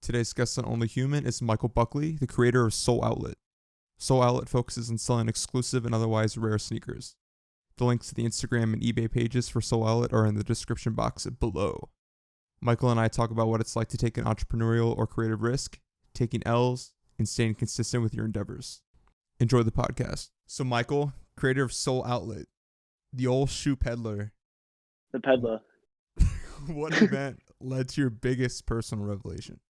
Today's guest on Only Human is Michael Buckley, the creator of Soul Outlet. Soul Outlet focuses on selling exclusive and otherwise rare sneakers. The links to the Instagram and eBay pages for Soul Outlet are in the description box below. Michael and I talk about what it's like to take an entrepreneurial or creative risk, taking L's, and staying consistent with your endeavors. Enjoy the podcast. So Michael, creator of Soul Outlet, the old shoe peddler. The peddler. What event led to your biggest personal revelation?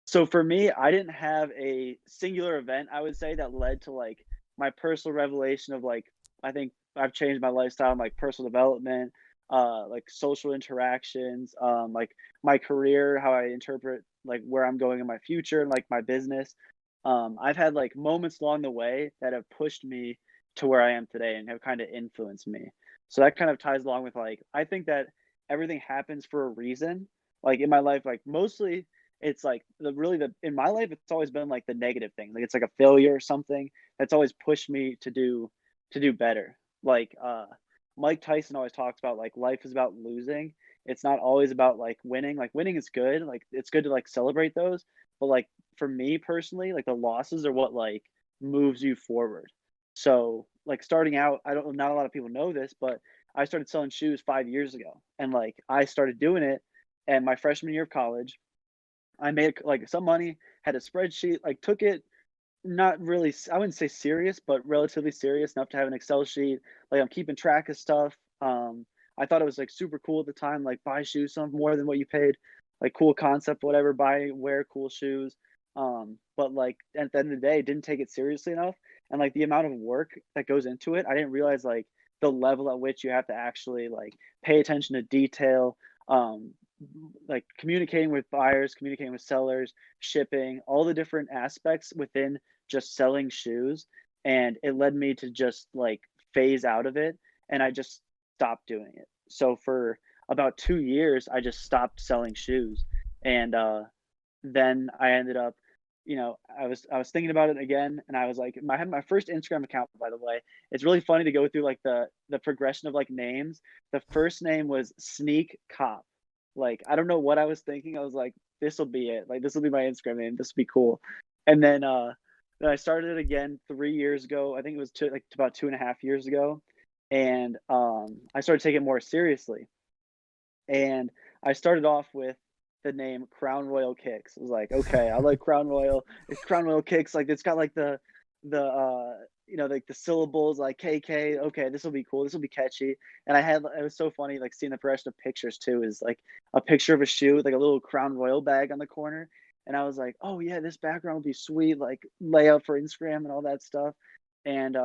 So for me, I didn't have a singular event, I would say, that led to like my personal revelation of like I think I've changed my lifestyle, like personal development, like social interactions, like my career, how I interpret like where I'm going in my future and like my business. I've had like moments along the way that have pushed me to where I am today and have kind of influenced me. So that kind of ties along with like I think that everything happens for a reason. Like in my life, like mostly it's like the in my life it's always been like the negative thing. Like it's like a failure or something that's always pushed me to do better. Like Mike Tyson always talks about like life is about losing. It's not always about like winning. Like winning is good. Like it's good to like celebrate those. But like for me personally, like the losses are what like moves you forward. So like starting out, I don't not a lot of people know this, but I started selling shoes 5 years ago. And like I started doing it and my freshman year of college. I made like some money, had a spreadsheet, like took it not really, I wouldn't say serious, but relatively serious enough to have an Excel sheet. Like I'm keeping track of stuff. I thought it was like super cool at the time, like buy shoes some more than what you paid, like cool concept, whatever, wear cool shoes. But like at the end of the day, didn't take it seriously enough. And like the amount of work that goes into it, I didn't realize like the level at which you have to actually like pay attention to detail, um, like communicating with buyers, communicating with sellers, shipping, all the different aspects within just selling shoes. And it led me to just like phase out of it and I just stopped doing it. So for about 2 years, I just stopped selling shoes. And then I ended up, I was thinking about it again, and I was like, I had my first Instagram account, by the way. It's really funny to go through like the progression of like names. The first name was Sneak Cop. Like I don't know what I was thinking. I was like, this will be it. Like this will be my Instagram name. This will be cool. And then I started it again 3 years ago. I think it was about 2.5 years ago, and I started taking it more seriously. And I started off with the name Crown Royal Kicks. I was like, okay, I like Crown Royal. It's Crown Royal Kicks. Like it's got like the like the syllables like KK. Okay, this will be cool. This will be catchy. And it was so funny like seeing the progression of pictures too. Is like a picture of a shoe with like a little Crown Royal bag on the corner. And I was like, oh yeah, this background would be sweet. Like layout for Instagram and all that stuff. And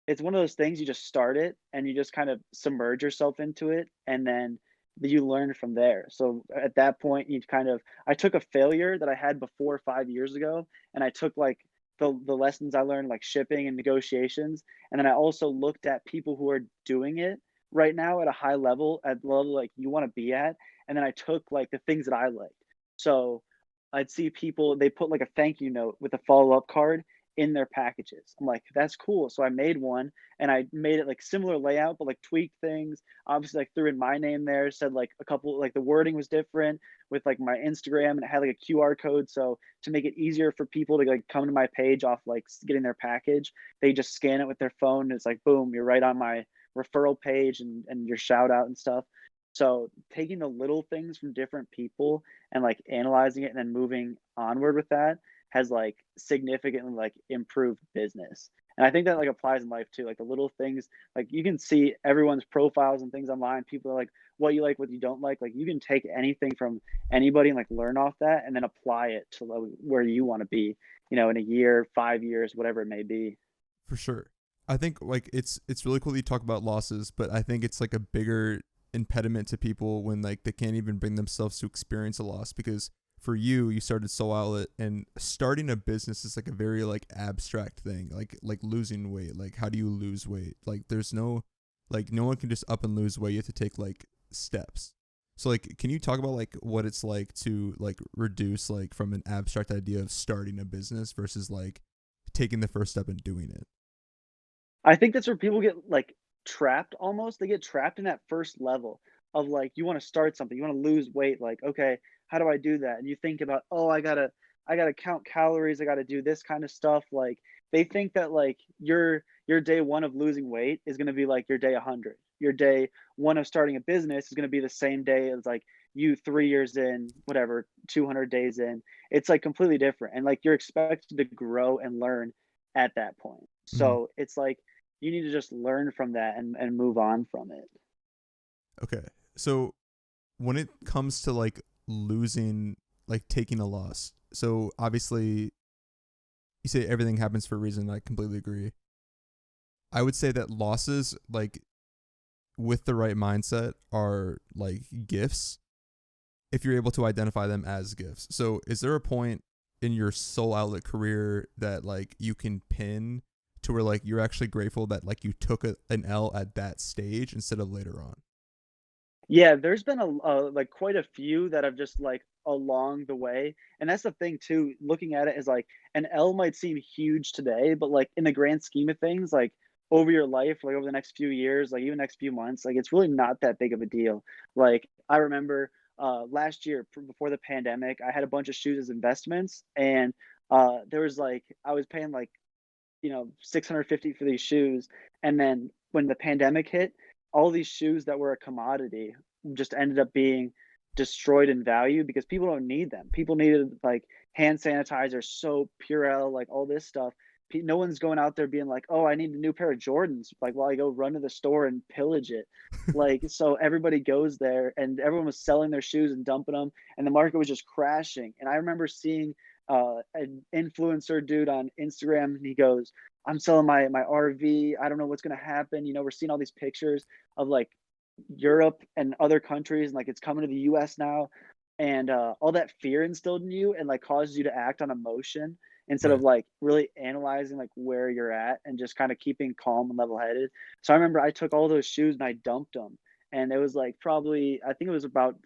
it's one of those things you just start it and you just kind of submerge yourself into it and then you learn from there. So at that point, I took a failure that I had before 5 years ago, and I took like the lessons I learned, like shipping and negotiations, and then I also looked at people who are doing it right now at a high level, at the level like you want to be at, and then I took like the things that I liked. So I'd see people they put like a thank you note with a follow up card in their packages. I'm like, that's cool. So I made one and I made it like similar layout, but like tweaked things obviously like threw in my name there, said like a couple like the wording was different with like my Instagram and it had like a QR code. So to make it easier for people to like come to my page off like getting their package, they just scan it with their phone and it's like boom, you're right on my referral page and your shout out and stuff. So taking the little things from different people and like analyzing it and then moving onward with that has like significantly like improved business. And I think that like applies in life too. Like the little things, like you can see everyone's profiles and things online. People are like what you don't like. Like you can take anything from anybody and like learn off that and then apply it to where you want to be, in a year, 5 years, whatever it may be. For sure. I think like it's really cool that you talk about losses, but I think it's like a bigger impediment to people when like they can't even bring themselves to experience a loss because for you started Soul Outlet and starting a business is like a very like abstract thing like losing weight, like how do you lose weight, like there's no like no one can just up and lose weight, you have to take like steps. So like can you talk about like what it's like to like reduce like from an abstract idea of starting a business versus like taking the first step and doing it? I think that's where people get like trapped almost. They get trapped in that first level of like you want to start something, you want to lose weight. Like, okay, how do I do that? And you think about, oh, I gotta count calories, I gotta do this kind of stuff. Like they think that like your day one of losing weight is gonna be like your day 100. Your day one of starting a business is gonna be the same day as like you 3 years in, whatever, 200 days in. It's like completely different. And like you're expected to grow and learn at that point. Mhm. So it's like you need to just learn from that and move on from it. Okay. So when it comes to like losing, like taking a loss, so obviously you say everything happens for a reason. I completely agree. I would say that losses, like with the right mindset, are like gifts if you're able to identify them as gifts. So is there a point in your soul outlet career that like you can pin to where like you're actually grateful that like you took an L at that stage instead of later on? Yeah, there's been like quite a few that have just like along the way, and that's the thing too. Looking at it is like an L might seem huge today, but like in the grand scheme of things, like over your life, like over the next few years, like even next few months, like it's really not that big of a deal. Like I remember last year before the pandemic, I had a bunch of shoes as investments, and there was like I was paying like 650 for these shoes. And then when the pandemic hit, all these shoes that were a commodity just ended up being destroyed in value because people don't need them. People needed like hand sanitizer, soap, Purell, like all this stuff. No one's going out there being like, "Oh, I need a new pair of Jordans." Like, while I go run to the store and pillage it. Like, so everybody goes there, and everyone was selling their shoes and dumping them, and the market was just crashing. And I remember seeing an influencer dude on Instagram, and he goes, "I'm selling my RV. I don't know what's gonna happen." We're seeing all these pictures of like Europe and other countries, and like it's coming to the US now, and all that fear instilled in you and like causes you to act on emotion instead of Right. like really analyzing like where you're at and just kind of keeping calm and level headed. So I remember I took all those shoes and I dumped them, and it was like probably I think it was about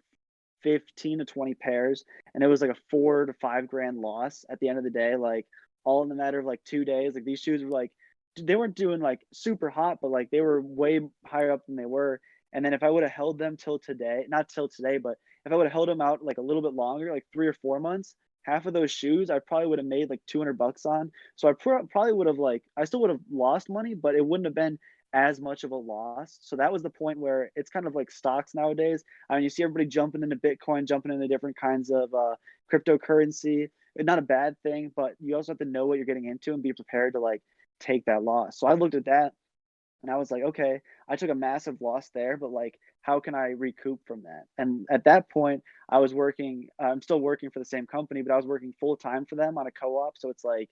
15 to 20 pairs, and it was like a 4 to 5 grand loss at the end of the day, like all in the matter of like 2 days. Like these shoes were like they weren't doing like super hot, but like they were way higher up than they were. And then if I would have held them till today, not till today, but if I would have held them out like a little bit longer, like 3 or 4 months, half of those shoes I probably would have made like 200 bucks on. So I probably would have like I still would have lost money, but it wouldn't have been as much of a loss. So that was the point where it's kind of like stocks nowadays. I mean, you see everybody jumping into Bitcoin, jumping into different kinds of cryptocurrency. Not a bad thing, but you also have to know what you're getting into and be prepared to like take that loss. So I looked at that and I was like, okay, I took a massive loss there, but like, how can I recoup from that? And at that point, I was working, I'm still working for the same company, but I was working full time for them on a co op. So it's like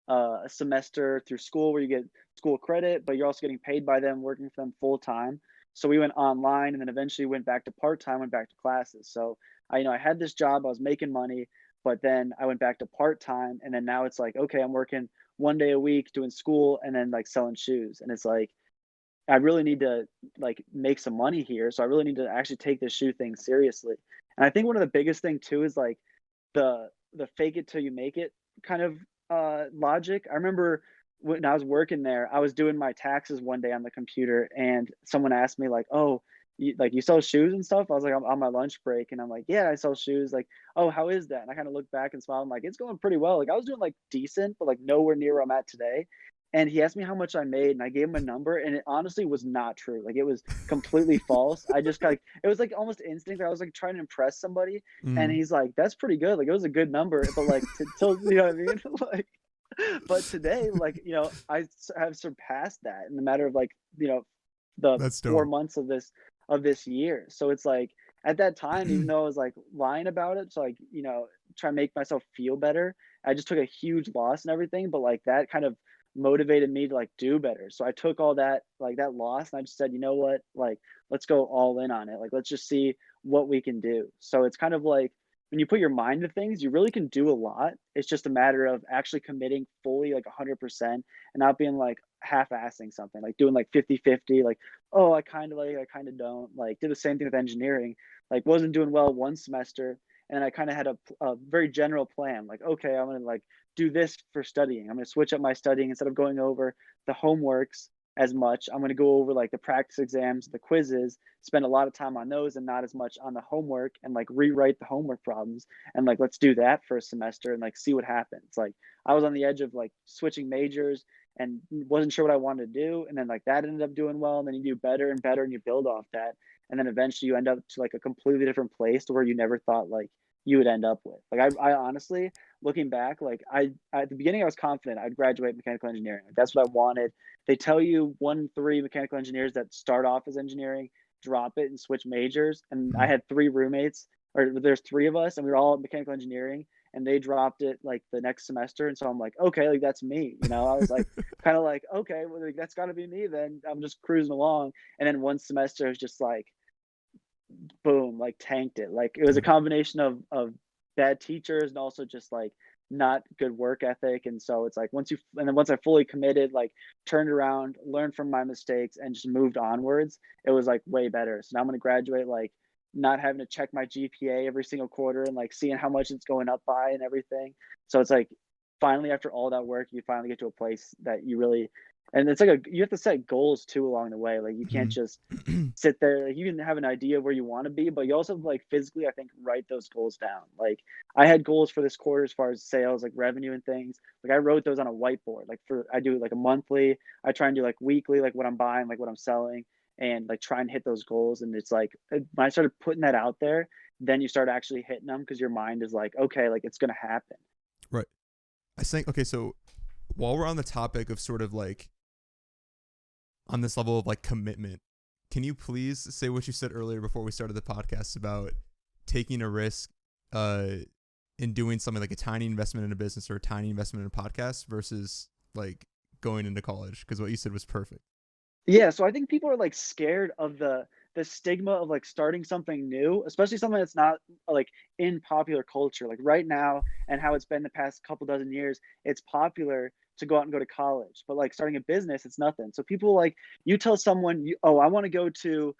a semester through school where you get school credit, but you're also getting paid by them working for them full time. So we went online and then eventually went back to part time, went back to classes. So I had this job, I was making money, but then I went back to part time. And then now it's like, okay, I'm working 1 day a week doing school and then like selling shoes. And it's like, I really need to like make some money here. So I really need to actually take this shoe thing seriously. And I think one of the biggest thing too is like the fake it till you make it kind of logic. I remember when I was working there, I was doing my taxes one day on the computer and someone asked me like, "Oh, you sell shoes and stuff?" I was like, "I'm on my lunch break." And I'm like, "Yeah, I sell shoes." Like, "Oh, how is that?" And I kind of look back and smile. I'm like, "It's going pretty well." Like I was doing like decent, but like nowhere near where I'm at today. And he asked me how much I made, and I gave him a number, and it honestly was not true. Like it was completely false. I just like it was like almost instinct. I was like trying to impress somebody, and Mm. he's like, "That's pretty good." Like it was a good number, but like till you know what I mean? Like, but today, like have surpassed that in the matter of like the That's 4 dope. months of this year. So it's like at that time, even though I was like lying about it, so like try and make myself feel better. I just took a huge loss and everything, but like that kind of motivated me to like do better. So I took all that like that loss and I just said, you know what, like let's go all in on it. Like let's just see what we can do. So it's kind of like when you put your mind to things, you really can do a lot. It's just a matter of actually committing fully like 100% and not being like half-assing something, like doing like 50-50, like, oh, I kind of don't. Like did the same thing with engineering. Like wasn't doing well one semester and I kind of had a very general plan like okay, I'm going to like do this for studying. I'm going to switch up my studying instead of going over the homeworks. as much. I'm going to go over like the practice exams, the quizzes, spend a lot of time on those and not as much on the homework, and like rewrite the homework problems, and like let's do that for a semester and like see what happens. Like I was on the edge of like switching majors and wasn't sure what I wanted to do, and then like that ended up doing well, and then you do better and better and you build off that, and then eventually you end up to like a completely different place to where you never thought like you would end up with. Like I honestly, looking back, like I at the beginning I was confident I'd graduate mechanical engineering. Like that's what I wanted. They tell you 1 in 3 mechanical engineers that start off as engineering drop it and switch majors. And I Mhm. had 3 roommates, or there's 3 of us, and we were all mechanical engineering. And they dropped it like the next semester, and so I'm like, okay, like that's me. I was like, kind of like, okay, well, like, that's got to be me. Then I'm just cruising along, and then one semester is just like boom, like tanked it. Like it was a Yeah. combination of bad teachers and also just like not good work ethic. And so it's like once I fully committed, like turned around, learned from my mistakes and just moved onwards, it was like way better. So now I'm gonna graduate like not having to check my GPA every single quarter and like seeing how much it's going up by and everything. So it's like finally after all that work, you finally get to a place that you really, and it's like you have to set goals too along the way. Like you can't Mhm. just sit there. Like you can have an idea of where you want to be, but you also like physically, I think, write those goals down. Like I had goals for this quarter as far as sales, like revenue and things. Like I wrote those on a whiteboard. Like I do like a monthly. I try and do like weekly, like what I'm buying, like what I'm selling, and like try and hit those goals. And it's like when I started putting that out there, then you start actually hitting them because your mind is like, okay, like it's gonna happen. Right. I think, okay, so while we're on the topic of sort of like on this level of like commitment, can you please say what you said earlier before we started the podcast about taking a risk uh in doing something like a tiny investment in a business or a tiny investment in a podcast versus like going into college? Because what you said was perfect. Yeah, so I think people are like scared of the stigma of like starting something new, especially something that's not like in popular culture. Like right now and how it's been the past couple dozen years, it's popular to go out and go to college. But like starting a business, it's nothing. So people like you tell someone, "Oh, I want to go to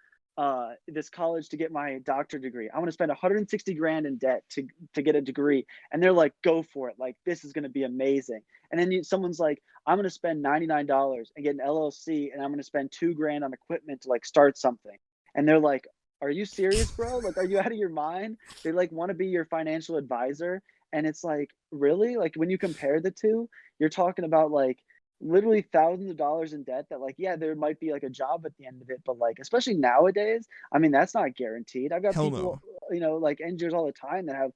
this college to get my doctorate degree. I want to spend 160 grand in debt to get a degree." And they're like, "Go for it. Like this is going to be amazing." And then someone's like, I'm going to spend $99 and get an LLC, and I'm going to spend 2 grand on equipment to like start something. And they're like, are you serious, bro? Like, are you out of your mind? They like want to be your financial advisor. And it's like, really? Like, when you compare the two, you're talking about like literally thousands of dollars in debt that, like, yeah, there might be like a job at the end of it, but like, especially nowadays, I mean, that's not guaranteed. I've got Hell people, no. like engineers all the time that have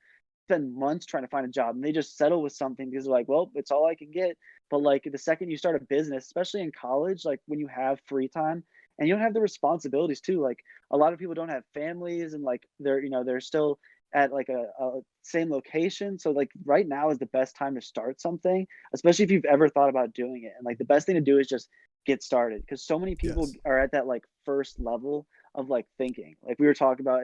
spent months trying to find a job and they just settle with something because they're like, well, it's all I can get. But like the second you start a business, especially in college, like when you have free time and you don't have the responsibilities too, like a lot of people don't have families and like they're still at like a same location. So like right now is the best time to start something, especially if you've ever thought about doing it. And like the best thing to do is just get started because so many people Yes. are at that like first level of like thinking. Like we were talking about,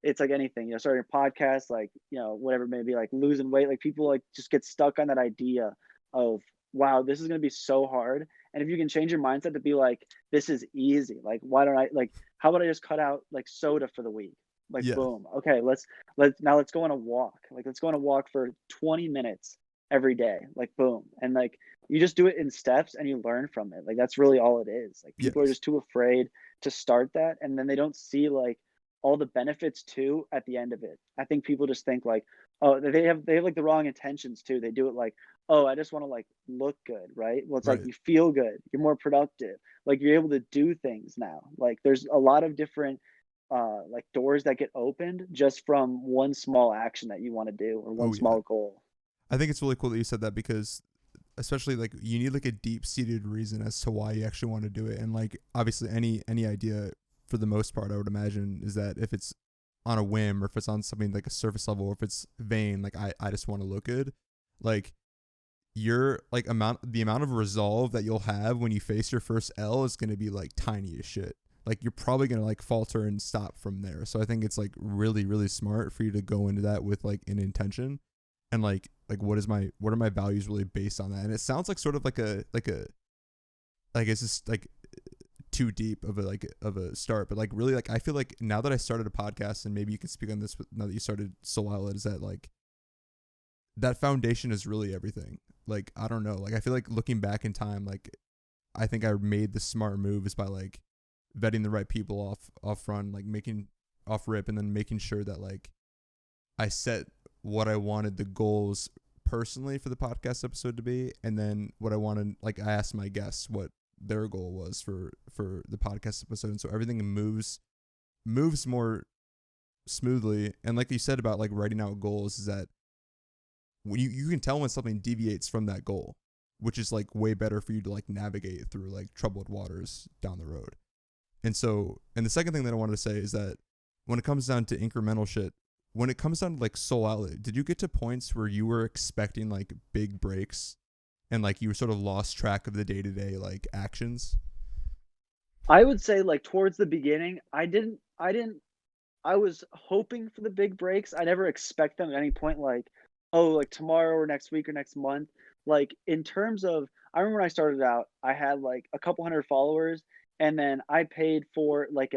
it's like anything, starting a podcast, like, whatever it may be, like losing weight, like people like just get stuck on that idea of, wow, this is going to be so hard. And if you can change your mindset to be like, this is easy. Like, why don't I like, how about I just cut out like soda for the week? Like, Yeah. boom. Okay. Let's go on a walk. Like, let's go on a walk for 20 minutes every day. Like, boom. And like, you just do it in steps and you learn from it. Like, that's really all it is. Like, people are Yes. just too afraid to start that. And then they don't see like all the benefits too at the end of it. I think people just think like, oh, they have like the wrong intentions too. They do it like, oh, I just want to like look good, right? Well, it's like Right. you feel good, you're more productive, like you're able to do things now. Like there's a lot of different like doors that get opened just from one small action that you want to do or one Oh yeah. small goal. I think it's really cool that you said that because especially like you need like a deep seated reason as to why you actually want to do it. And like obviously any idea for the most part I would imagine is that if it's on a whim or if it's on something like a surface level or if it's vain, like I just want to look good, like your like the amount of resolve that you'll have when you face your first L is going to be like tiny as shit. Like you're probably going to like falter and stop from there. So I think it's like really really smart for you to go into that with like an intention and like what are my values really based on that. And it sounds like sort of like a like it's just like too deep of a start, but like really like I feel like now that I started a podcast, and maybe you can speak on this now that you started Soul Outlet, is that like that foundation is really everything. Like I don't know, like I feel like looking back in time, like I think I made the smart move is by like vetting the right people off front, like making off rip, and then making sure that like I set what I wanted the goals personally for the podcast episode to be, and then what I wanted, like I asked my guests what their goal was for the podcast episode, and so everything moves more smoothly. And like you said about like writing out goals, is that when you can tell when something deviates from that goal, which is like way better for you to like navigate through like troubled waters down the road. And so, and the second thing that I wanted to say is that when it comes down to incremental shit, when it comes down to like Soul Outlet, did you get to points where you were expecting like big breaks and like you sort of lost track of the day-to-day like actions? I would say like towards the beginning, I was hoping for the big breaks. I never expect them at any point like, oh, like tomorrow or next week or next month. Like in terms of I remember when I started out, I had like a couple hundred followers and then I paid for like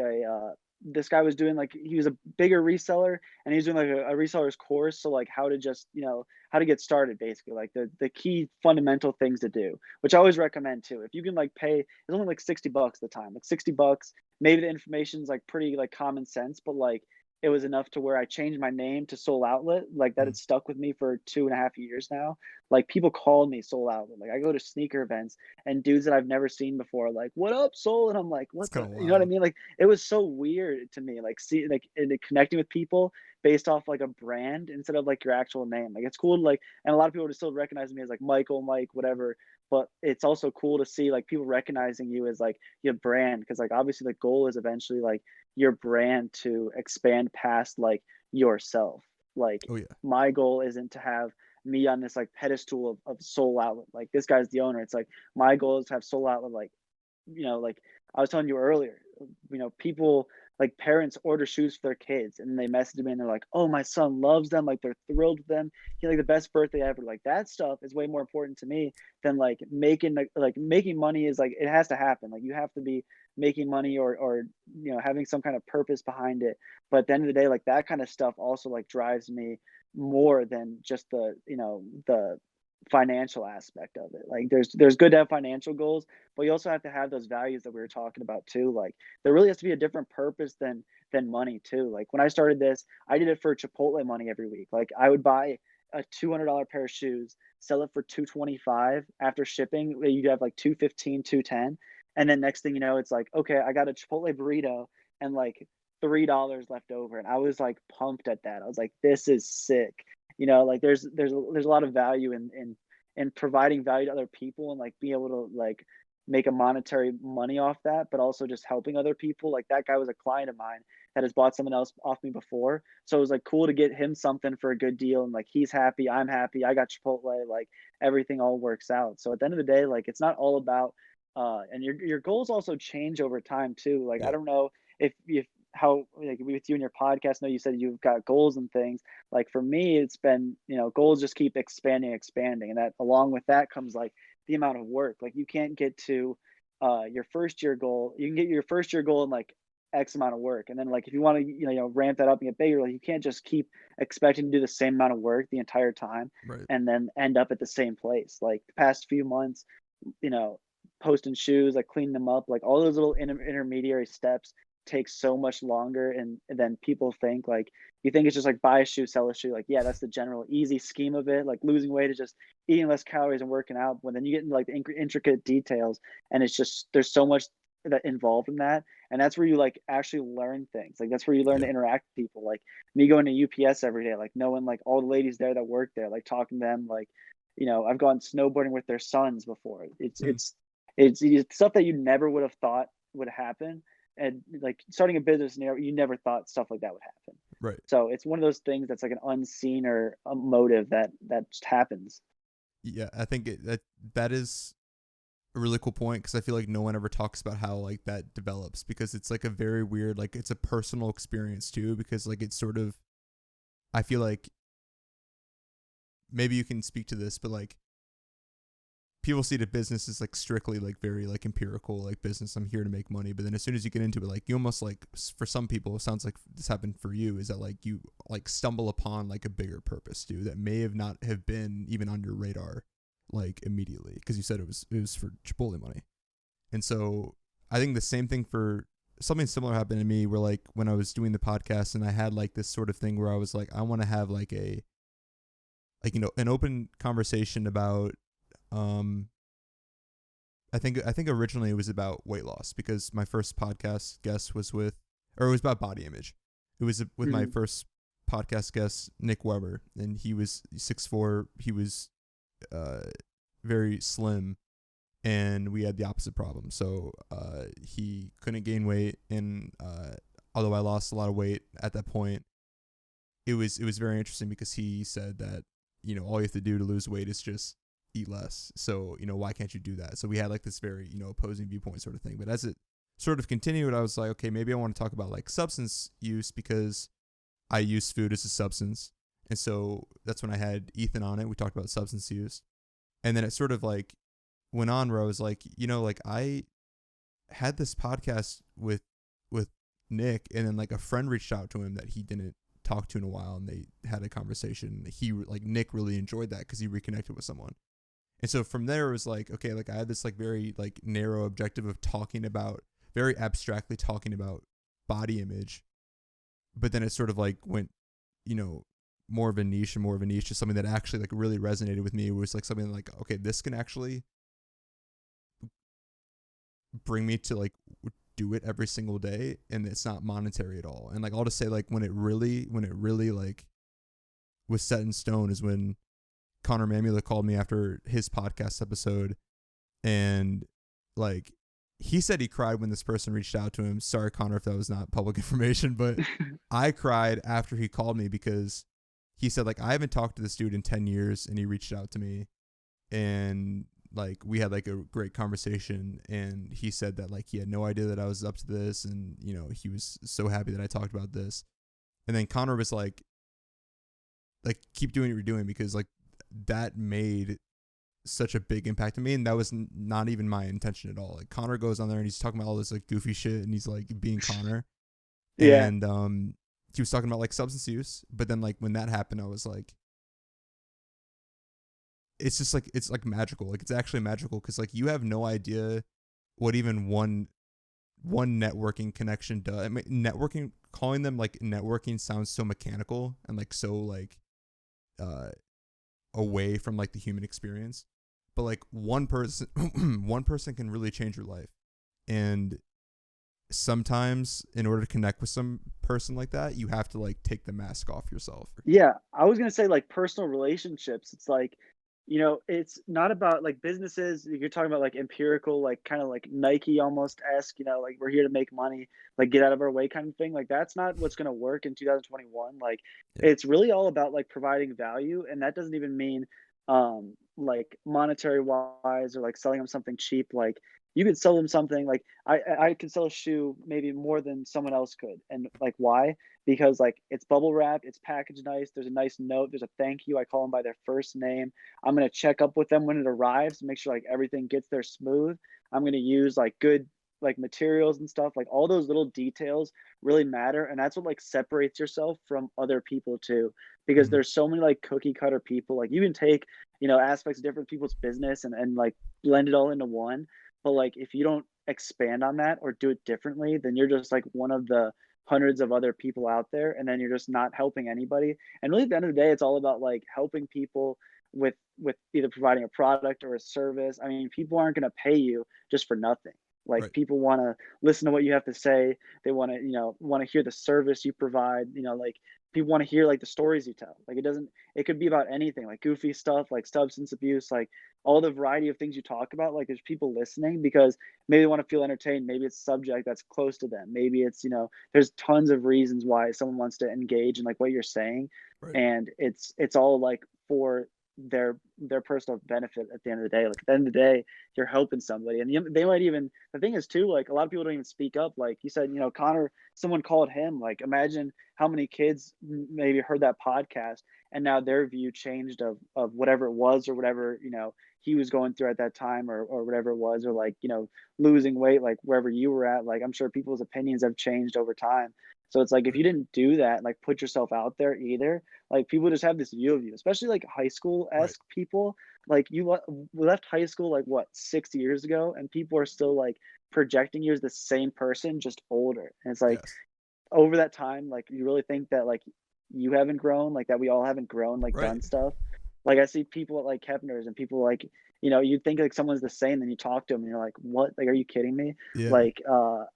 this guy was doing like he was a bigger reseller and he was doing like a reseller's course. So like how to just, how to get started basically, like the key fundamental things to do, which I always recommend too. If you can like pay, it's only like $60 at the time, like $60. Maybe the information's like pretty like common sense, but like it was enough to where I changed my name to Soul Outlet. Like that Mm. had stuck with me for 2.5 years now. Like people call me Soul Outlet. Like I go to sneaker events and dudes that I've never seen before, like, what up, Soul? And I'm like, It's what kind the of you know what I wild. mean? Like it was so weird to me, like see like and connecting with people based off like a brand instead of like your actual name. Like it's cool to like and a lot of people just still recognize me as like Michael, Mike, whatever. But it's also cool to see like people recognizing you as like your brand because like obviously the goal is eventually like your brand to expand past like yourself. Like Oh yeah. my goal isn't to have me on this like pedestal of Soul Outlet. Like this guy's the owner. It's like my goal is to have Soul Outlet like like I was telling you earlier, people like parents order shoes for their kids and they message me and they're like, "Oh, my son loves them. Like they're thrilled with them. He had like the best birthday ever." Like that stuff is way more important to me than like making money is like it has to happen. Like you have to be making money or having some kind of purpose behind it. But at the end of the day, like that kind of stuff also like drives me more than just the financial aspect of it. Like there's good to have financial goals, but you also have to have those values that we were talking about too. Like there really has to be a different purpose than money too. Like when I started this, I did it for Chipotle money every week. Like I would buy a $200 pair of shoes, sell it for 225 after shipping. You'd have like 215, 210, and then next thing you know, it's like okay, I got a Chipotle burrito and like $3 left over, and I was like pumped at that. I was like, this is sick. Like there's a lot of value in providing value to other people and like being able to like make a monetary money off that, but also just helping other people. Like that guy was a client of mine that has bought someone else off me before. So it was like cool to get him something for a good deal. And like he's happy, I'm happy, I got Chipotle, like everything all works out. So at the end of the day, like it's not all about and your goals also change over time too. Like I Yeah. don't know if how like with you and your podcast, I know you said you've got goals and things. Like for me, it's been, goals just keep expanding. And that along with that comes like the amount of work. Like you can't get to your first year goal. You can get your first year goal in like X amount of work. And then like if you want to, ramp that up and get bigger, like you can't just keep expecting to do the same amount of work the entire time Right. and then end up at the same place. Like the past few months, you know, posting shoes, like cleaning them up, like all those little intermediary steps take so much longer and than people think. Like you think it's just like buy a shoe, sell a shoe. Like yeah, that's the general easy scheme of it. Like losing weight is just eating less calories and working out. When then you get into like the intricate details, and it's just there's so much that involved in that, and that's where you like actually learn things. Like that's where you learn Yeah. to interact with people. Like me going to UPS every day, like knowing like all the ladies there that work there, like talking to them. Like I've gone snowboarding with their sons before. It's Hmm. it's it's stuff that you never would have thought would happen, and like starting a business, you never thought stuff like that would happen. Right. So it's one of those things that's like an unseen or a motive that just happens. Yeah, I think that is a really cool point because I feel like no one ever talks about how like that develops because it's like a very weird, like it's a personal experience too, because like it's sort of, I feel like maybe you can speak to this, but like people see the business as like strictly like very like empirical, like business, I'm here to make money. But then as soon as you get into it, like you almost like, for some people, it sounds like this happened for you, is that like you like stumble upon like a bigger purpose too that may have not have been even on your radar like immediately, because you said it was for Chipotle money. And so I think the same thing for something similar happened to me where like when I was doing the podcast and I had like this sort of thing where I was like, I want to have like an open conversation about, um, I think originally it was about weight loss because my first podcast guest was it was about body image. It was with my Mm-hmm. first podcast guest, Nick Weber, and he was 6'4". He was uh, very slim, and we had the opposite problem. So he couldn't gain weight, and although I lost a lot of weight at that point, it was very interesting because he said that all you have to do to lose weight is just eat less. So why can't you do that? So we had like this very opposing viewpoint sort of thing. But as it sort of continued, I was like, okay, maybe I want to talk about like substance use because I use food as a substance. And so that's when I had Ethan on it. We talked about substance use. And then it sort of like went on where I was like, like I had this podcast with Nick, and then like a friend reached out to him that he didn't talk to in a while, and they had a conversation. He like Nick really enjoyed that because he reconnected with someone. And so from there it was like, okay, like I had this like very like narrow objective of talking about, very abstractly talking about body image, but then it sort of like went, you know, more of a niche and more of a niche to something that actually like really resonated with me. It was like something like, okay, this can actually bring me to like do it every single day, and it's not monetary at all. And like I'll just say like when it really like was set in stone is when Connor Mamula called me after his podcast episode, and like he said he cried when this person reached out to him. Sorry, Connor, if that was not public information, but I cried after he called me because he said like I haven't talked to this dude in 10 years, and he reached out to me, and like we had like a great conversation, and he said that like he had no idea that I was up to this, and he was so happy that I talked about this. And then Connor was like keep doing what you're doing, because like that made such a big impact on me, and that was not even my intention at all. Like Connor goes on there and he's talking about all this like goofy shit, and he's like being Connor, Yeah. and he was talking about like substance use, but then like when that happened I was like, it's just like it's like magical. Like it's actually magical because like you have no idea what even one networking connection does. I mean, networking, calling them like networking sounds so mechanical and like so like uh away from like the human experience, but like one person one person can really change your life. And sometimes in order to connect with some person like that, you have to like take the mask off yourself. Yeah, I was gonna say like personal relationships. It's like, it's not about like businesses. You're talking about like empirical, like kind of like Nike almost esque, like we're here to make money, like get out of our way kind of thing. Like that's not what's gonna work in 2021. Like Yeah. it's really all about like providing value, and that doesn't even mean like monetary wise or like selling them something cheap. Like you could sell them something like I could sell a shoe maybe more than someone else could, and like why? Because like it's bubble wrapped, it's packaged nice, there's a nice note, there's a thank you. I call them by their first name. I'm gonna check up with them when it arrives to make sure like everything gets there smooth. I'm gonna use like good like materials and stuff. Like all those little details really matter, and that's what like separates yourself from other people too. Because Mm-hmm. there's so many like cookie cutter people. Like you can take aspects of different people's business and like blend it all into one. But like if you don't expand on that or do it differently, then you're just like one of the hundreds of other people out there, and then you're just not helping anybody. And really at the end of the day, it's all about like helping people with either providing a product or a service. I mean, people aren't going to pay you just for nothing. Like Right. people want to listen to what you have to say. They want to want to hear the service you provide. Like people want to hear like the stories you tell. Like it could be about anything, like goofy stuff, like substance abuse, like all the variety of things you talk about. Like there's people listening because maybe they want to feel entertained. Maybe it's a subject that's close to them. Maybe it's there's tons of reasons why someone wants to engage in like what you're saying, Right. and it's all like for their personal benefit at the end of the day. Like at the end of the day, you're helping somebody, and they might even. The thing is too, like a lot of people don't even speak up. Like you said, Connor, someone called him. Like imagine how many kids maybe heard that podcast, and now their view changed of whatever it was or whatever he was going through at that time, or whatever it was, or like losing weight, like wherever you were at. Like I'm sure people's opinions have changed over time. So it's like if you didn't do that, like put yourself out there either, like people just have this view of you, especially like high school Right. esque people. Like we left high school like what 6 years ago, and people are still like projecting you as the same person, just older. And it's like Yes. over that time, like you really think that like you haven't grown, like that we all haven't grown, like Right. done stuff. Like I see people at like Kepner's and people like, you think like someone's the same, then you talk to them and you're like, what? Like, are you kidding me? Yeah. Like, I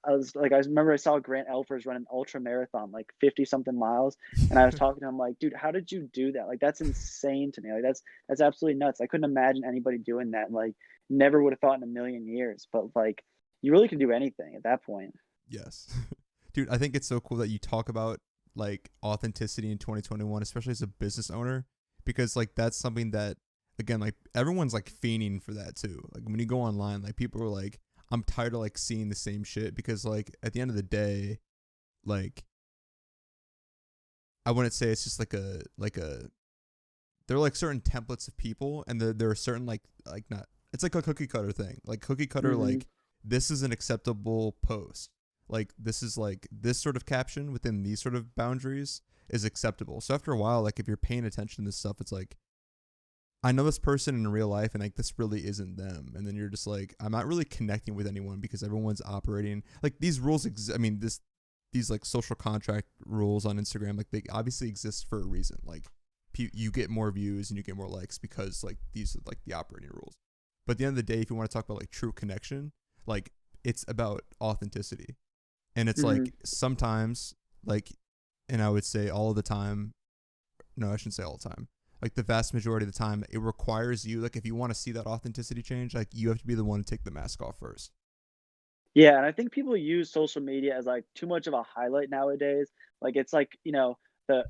remember I saw Grant Elfers run an ultra marathon, like 50 something miles. And I was talking to him like, dude, how did you do that? Like, that's insane to me. Like, that's absolutely nuts. I couldn't imagine anybody doing that. Like, never would have thought in a million years. But like, you really can do anything at that point. Yes. Dude, I think it's so cool that you talk about like authenticity in 2021, especially as a business owner, because like that's something that again, like everyone's like fiending for that too. Like when you go online, like people are like, I'm tired of like seeing the same shit because like at the end of the day, like I wouldn't say it's just like a there are like certain templates of people and there are certain like not it's like a cookie cutter thing. Like cookie cutter Hmm. like this is an acceptable post. Like this is like this sort of caption within these sort of boundaries is acceptable. So after a while, like if you're paying attention to this stuff, it's like I know this person in real life and like this really isn't them. And then you're just like, I'm not really connecting with anyone because everyone's operating like these rules. I mean, these like social contract rules on Instagram, like they obviously exist for a reason. Like you get more views and you get more likes because like these are like the operating rules. But at the end of the day, if you want to talk about like true connection, like it's about authenticity. And it's Hmm. like sometimes like, and I would say all of the time, no, I shouldn't say all the time. Like the vast majority of the time, it requires you. Like if you want to see that authenticity change, like you have to be the one to take the mask off first. Yeah, and I think people use social media as like too much of a highlight nowadays. Like it's like,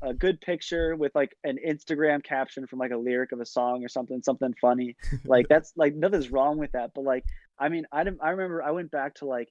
a good picture with like an Instagram caption from like a lyric of a song or something funny. Like Yeah. that's like nothing's wrong with that. But like, I mean, I remember I went back to like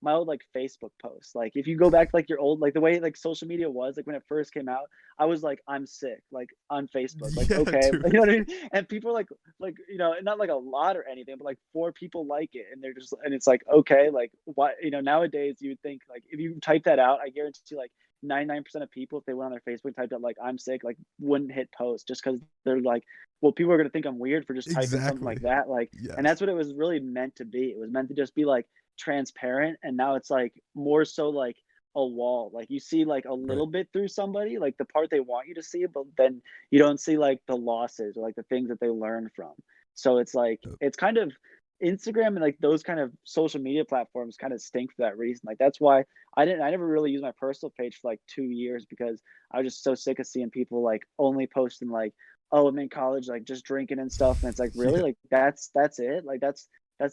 my old like Facebook posts. Like if you go back to like your old like the way like social media was like when it first came out, I was like I'm sick like on Facebook. Like Yeah, okay, you dude. know what I mean? And people are like not like a lot or anything, but like four people like it, and they're just and it's like okay, like why nowadays you would think like if you type that out, I guarantee you like 99% of people if they went on their Facebook typed out like I'm sick like wouldn't hit post just because they're like well people are gonna think I'm weird for just typing something Exactly. like that like and Yes. that's what it was really meant to be. It was meant to just be like transparent, and now it's like more so like a wall. Like you see like a Right. little bit through somebody, like the part they want you to see, but then you don't see like the losses or like the things that they learn from. So it's like Yep. it's kind of Instagram and like those kind of social media platforms kind of stink for that reason. Like that's why I never really used my personal page for like 2 years because I was just so sick of seeing people like only posting like, oh, I'm in college, like just drinking and stuff. And it's like, really? Yeah. Like that's it? Like that's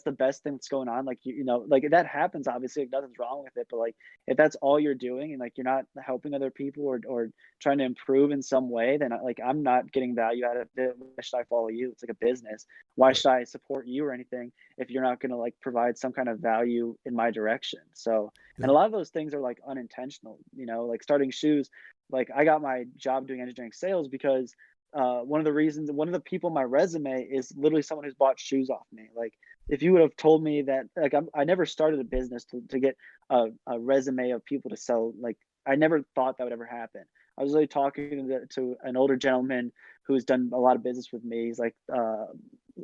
the best thing that's going on. Like like that happens obviously, like, nothing's wrong with it. But like if that's all you're doing and like you're not helping other people or trying to improve in some way, then like I'm not getting value out of it. Why should I follow you? It's like a business. Why Right. should I support you or anything if you're not gonna like provide some kind of value in my direction? So and a Yep. lot of those things are like unintentional, like starting shoes. Like I got my job doing engineering sales because one of the people on my resume is literally someone who's bought shoes off me. Like if you would have told me that like I never started a business to get a resume of people to sell, like I never thought that would ever happen. I was really talking to an older gentleman who's done a lot of business with me. He's like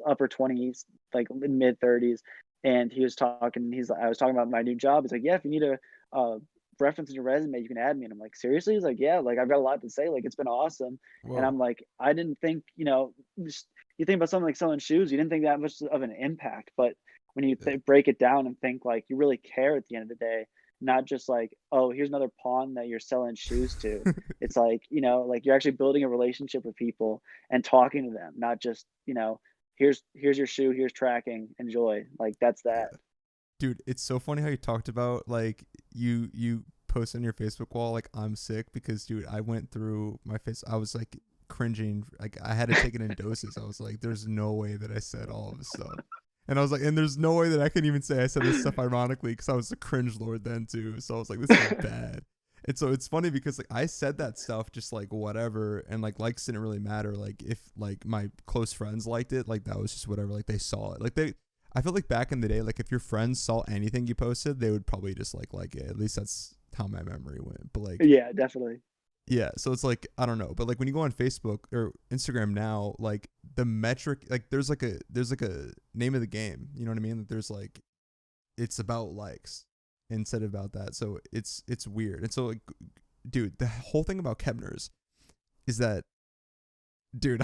upper 20s, like mid 30s, and he was talking. I was talking about my new job. He's like, yeah, if you need a reference in your resume, you can add me. And I'm like, seriously? He's like, yeah, like I've got a lot to say. Like it's been awesome. And Whoa. I'm like, I didn't think, you think about something like selling shoes, you didn't think that much of an impact. But when you Yeah. break it down and think like you really care at the end of the day, not just like, oh, here's another pawn that you're selling shoes to. It's like, like you're actually building a relationship with people and talking to them, not just, here's your shoe, here's tracking, enjoy. Like that's Yeah. that. Dude, it's so funny how you talked about like you post on your Facebook wall like I'm sick because dude, I went through my face. I was like cringing. Like I had to take it in doses. I was like, there's no way that I said all of this stuff. And I was like, and there's no way that I can even say I said this stuff ironically because I was a cringe lord then too. So I was like, this is bad. And so it's funny because like I said that stuff just like whatever and like likes didn't really matter. Like if like my close friends liked it, like that was just whatever. Like they saw it. Like I feel like back in the day, like if your friends saw anything you posted, they would probably just like it. At least that's how my memory went. But like, Yeah, definitely. yeah, so it's like I don't know, but like when you go on Facebook or Instagram now, like the metric, like there's like a name of the game. You know what I mean? Like, there's like it's about likes instead of about that. So it's weird. And so like, dude, the whole thing about Kepners is that, dude,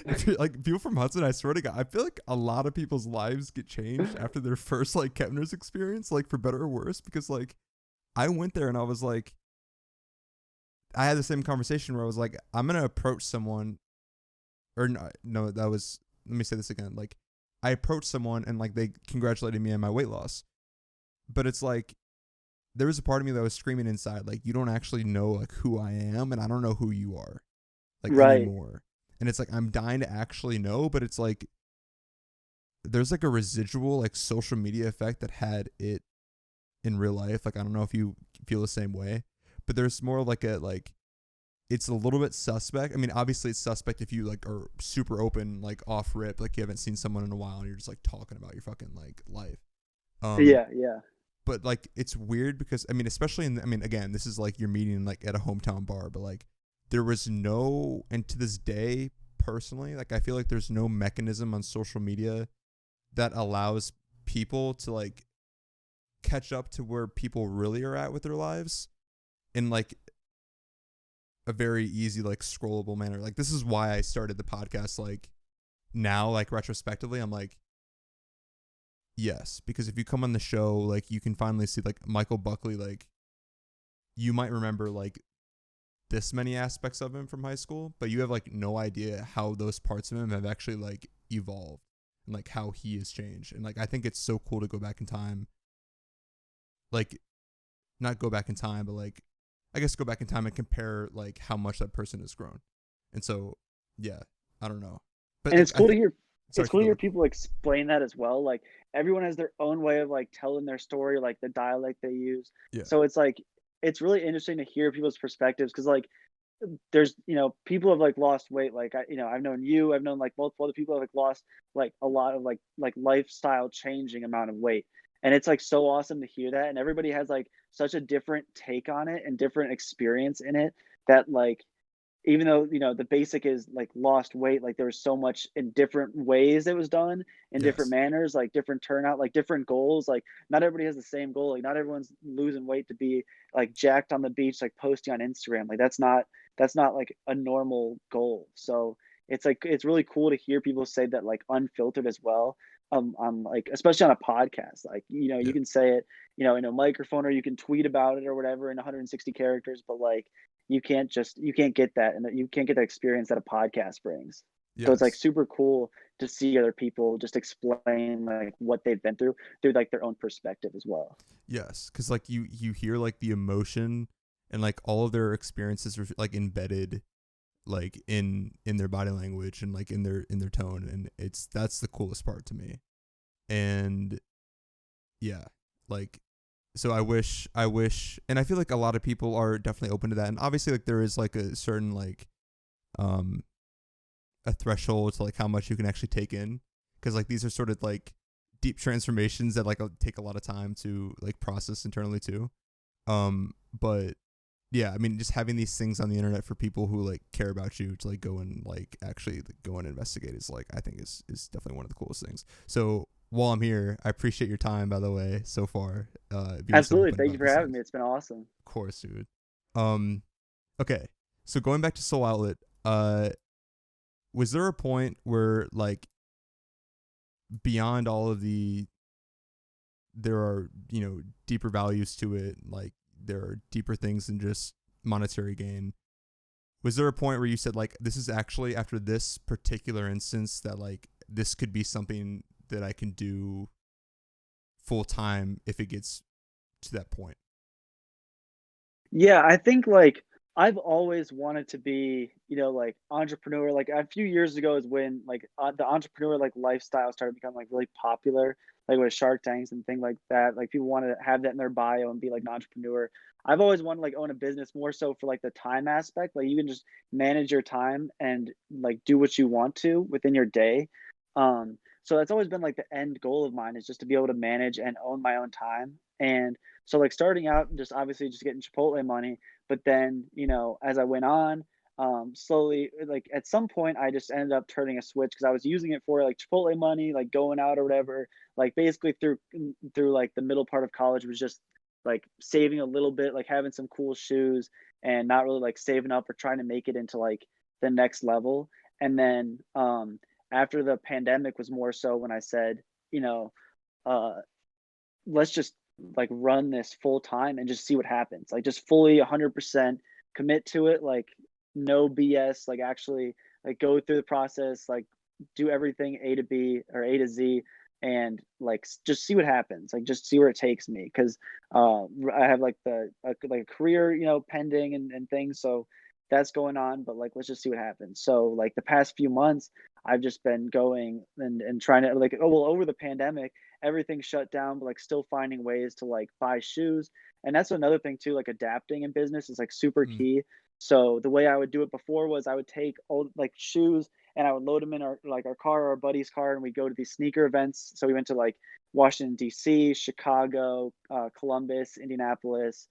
if you're, like people from Hudson, I swear to God, I feel like a lot of people's lives get changed after their first like Kepners experience, like for better or worse, because like I went there and I was like, I had the same conversation where I was like, I'm gonna approach someone, or no, that was, let me say this again, like I approached someone and like they congratulated me on my weight loss, but it's like there was a part of me that was screaming inside, like you don't actually know like who I am, and I don't know who you are, like Right. anymore, and it's like I'm dying to actually know, but it's like there's like a residual like social media effect that had it in real life. Like I don't know if you feel the same way, but there's more like a like it's a little bit suspect. I mean, obviously it's suspect if you like are super open, like off rip, like you haven't seen someone in a while and you're just like talking about your fucking like life. Um, Yeah, yeah. but like it's weird because I mean, especially I mean, again, this is like you're meeting like at a hometown bar, but like there was no, and to this day, personally, like I feel like there's no mechanism on social media that allows people to like catch up to where people really are at with their lives in like a very easy like scrollable manner. Like this is why I started the podcast like now, like retrospectively I'm like, yes, because if you come on the show, like you can finally see like Michael Buckley, like you might remember like this many aspects of him from high school, but you have like no idea how those parts of him have actually like evolved and like how he has changed. And like I think it's so cool to go back in time, like not go back in time, but like I guess go back in time and compare like how much that person has grown. And so yeah, I don't know. But And like it's I cool to think, hear sorry, keep to hear going. people explain that as well. Like everyone has their own way of like telling their story, like the dialect they use. Yeah. So it's like it's really interesting to hear people's perspectives because like there's people have like lost weight like I've known you, I've known like multiple other people have like lost like a lot of like lifestyle changing amount of weight, and it's like so awesome to hear that, and everybody has like such a different take on it and different experience in it that like even though the basic is like lost weight, like there was so much in different ways it was done in different Yes. manners, like different turnout, like different goals. Like not everybody has the same goal. Like not everyone's losing weight to be like jacked on the beach, like posting on Instagram. Like that's not like a normal goal. So it's like it's really cool to hear people say that like unfiltered as well. On like especially on a podcast, like Yeah. you can say it in a microphone, or you can tweet about it or whatever in 160 characters, but like you can't get that, and you can't get that experience that a podcast brings. So it's like Yes. super cool to see other people just explain like what they've been through like their own perspective as well. Yes. Cause like you hear like the emotion and like all of their experiences are like embedded like in their body language and like in their tone, and that's the coolest part to me. And yeah, like so I wish and I feel like a lot of people are definitely open to that, and obviously like there is like a certain like um a threshold to like how much you can actually take in, because like these are sort of like deep transformations that like take a lot of time to like process internally too. But yeah, I mean, just having these things on the internet for people who like care about you to like go and like actually like, go and investigate is like I think is definitely one of the coolest things. So while I'm here, I appreciate your time, by the way, so far, being so Absolutely, open thank you about for these having things. me. It's been awesome. Of course, dude. Um, okay, so going back to Soul Outlet, was there a point where like beyond all of there are deeper values to it, like there are deeper things than just monetary gain? Was there a point where you said like this is actually after this particular instance that like this could be something that I can do full time if it gets to that point? Yeah, I think like I've always wanted to be, like entrepreneur. Like a few years ago is when like the entrepreneur like lifestyle started becoming like really popular, like with Shark Tanks and things like that. Like people want to have that in their bio and be like an entrepreneur. I've always wanted to like own a business more so for like the time aspect. Like you can just manage your time and like do what you want to within your day. So that's always been like the end goal of mine is just to be able to manage and own my own time And so like starting out, just obviously just getting Chipotle money, but then, as I went on, slowly, like at some point, I just ended up turning a switch because I was using it for like Chipotle money, like going out or whatever. Like basically through like the middle part of college was just like saving a little bit, like having some cool shoes, and not really like saving up or trying to make it into like the next level. And then after the pandemic was more so when I said, you know, uh, let's just like run this full time and just see what happens. Like just fully 100% commit to it. Like no BS. Like actually like go through the process. Like do everything A to B or A to Z, and like just see what happens. Like just see where it takes me because I have like like a career pending and things. So that's going on. But like let's just see what happens. So like the past few months, I've just been going and trying to like, oh well, over the pandemic everything shut down, but like still finding ways to like buy shoes. And that's another thing too, like adapting in business is like super Mm. key. So the way I would do it before was I would take old like shoes and I would load them in our car or our buddy's car, and we go to these sneaker events. So we went to like Washington D.C., Chicago, Columbus, Indianapolis,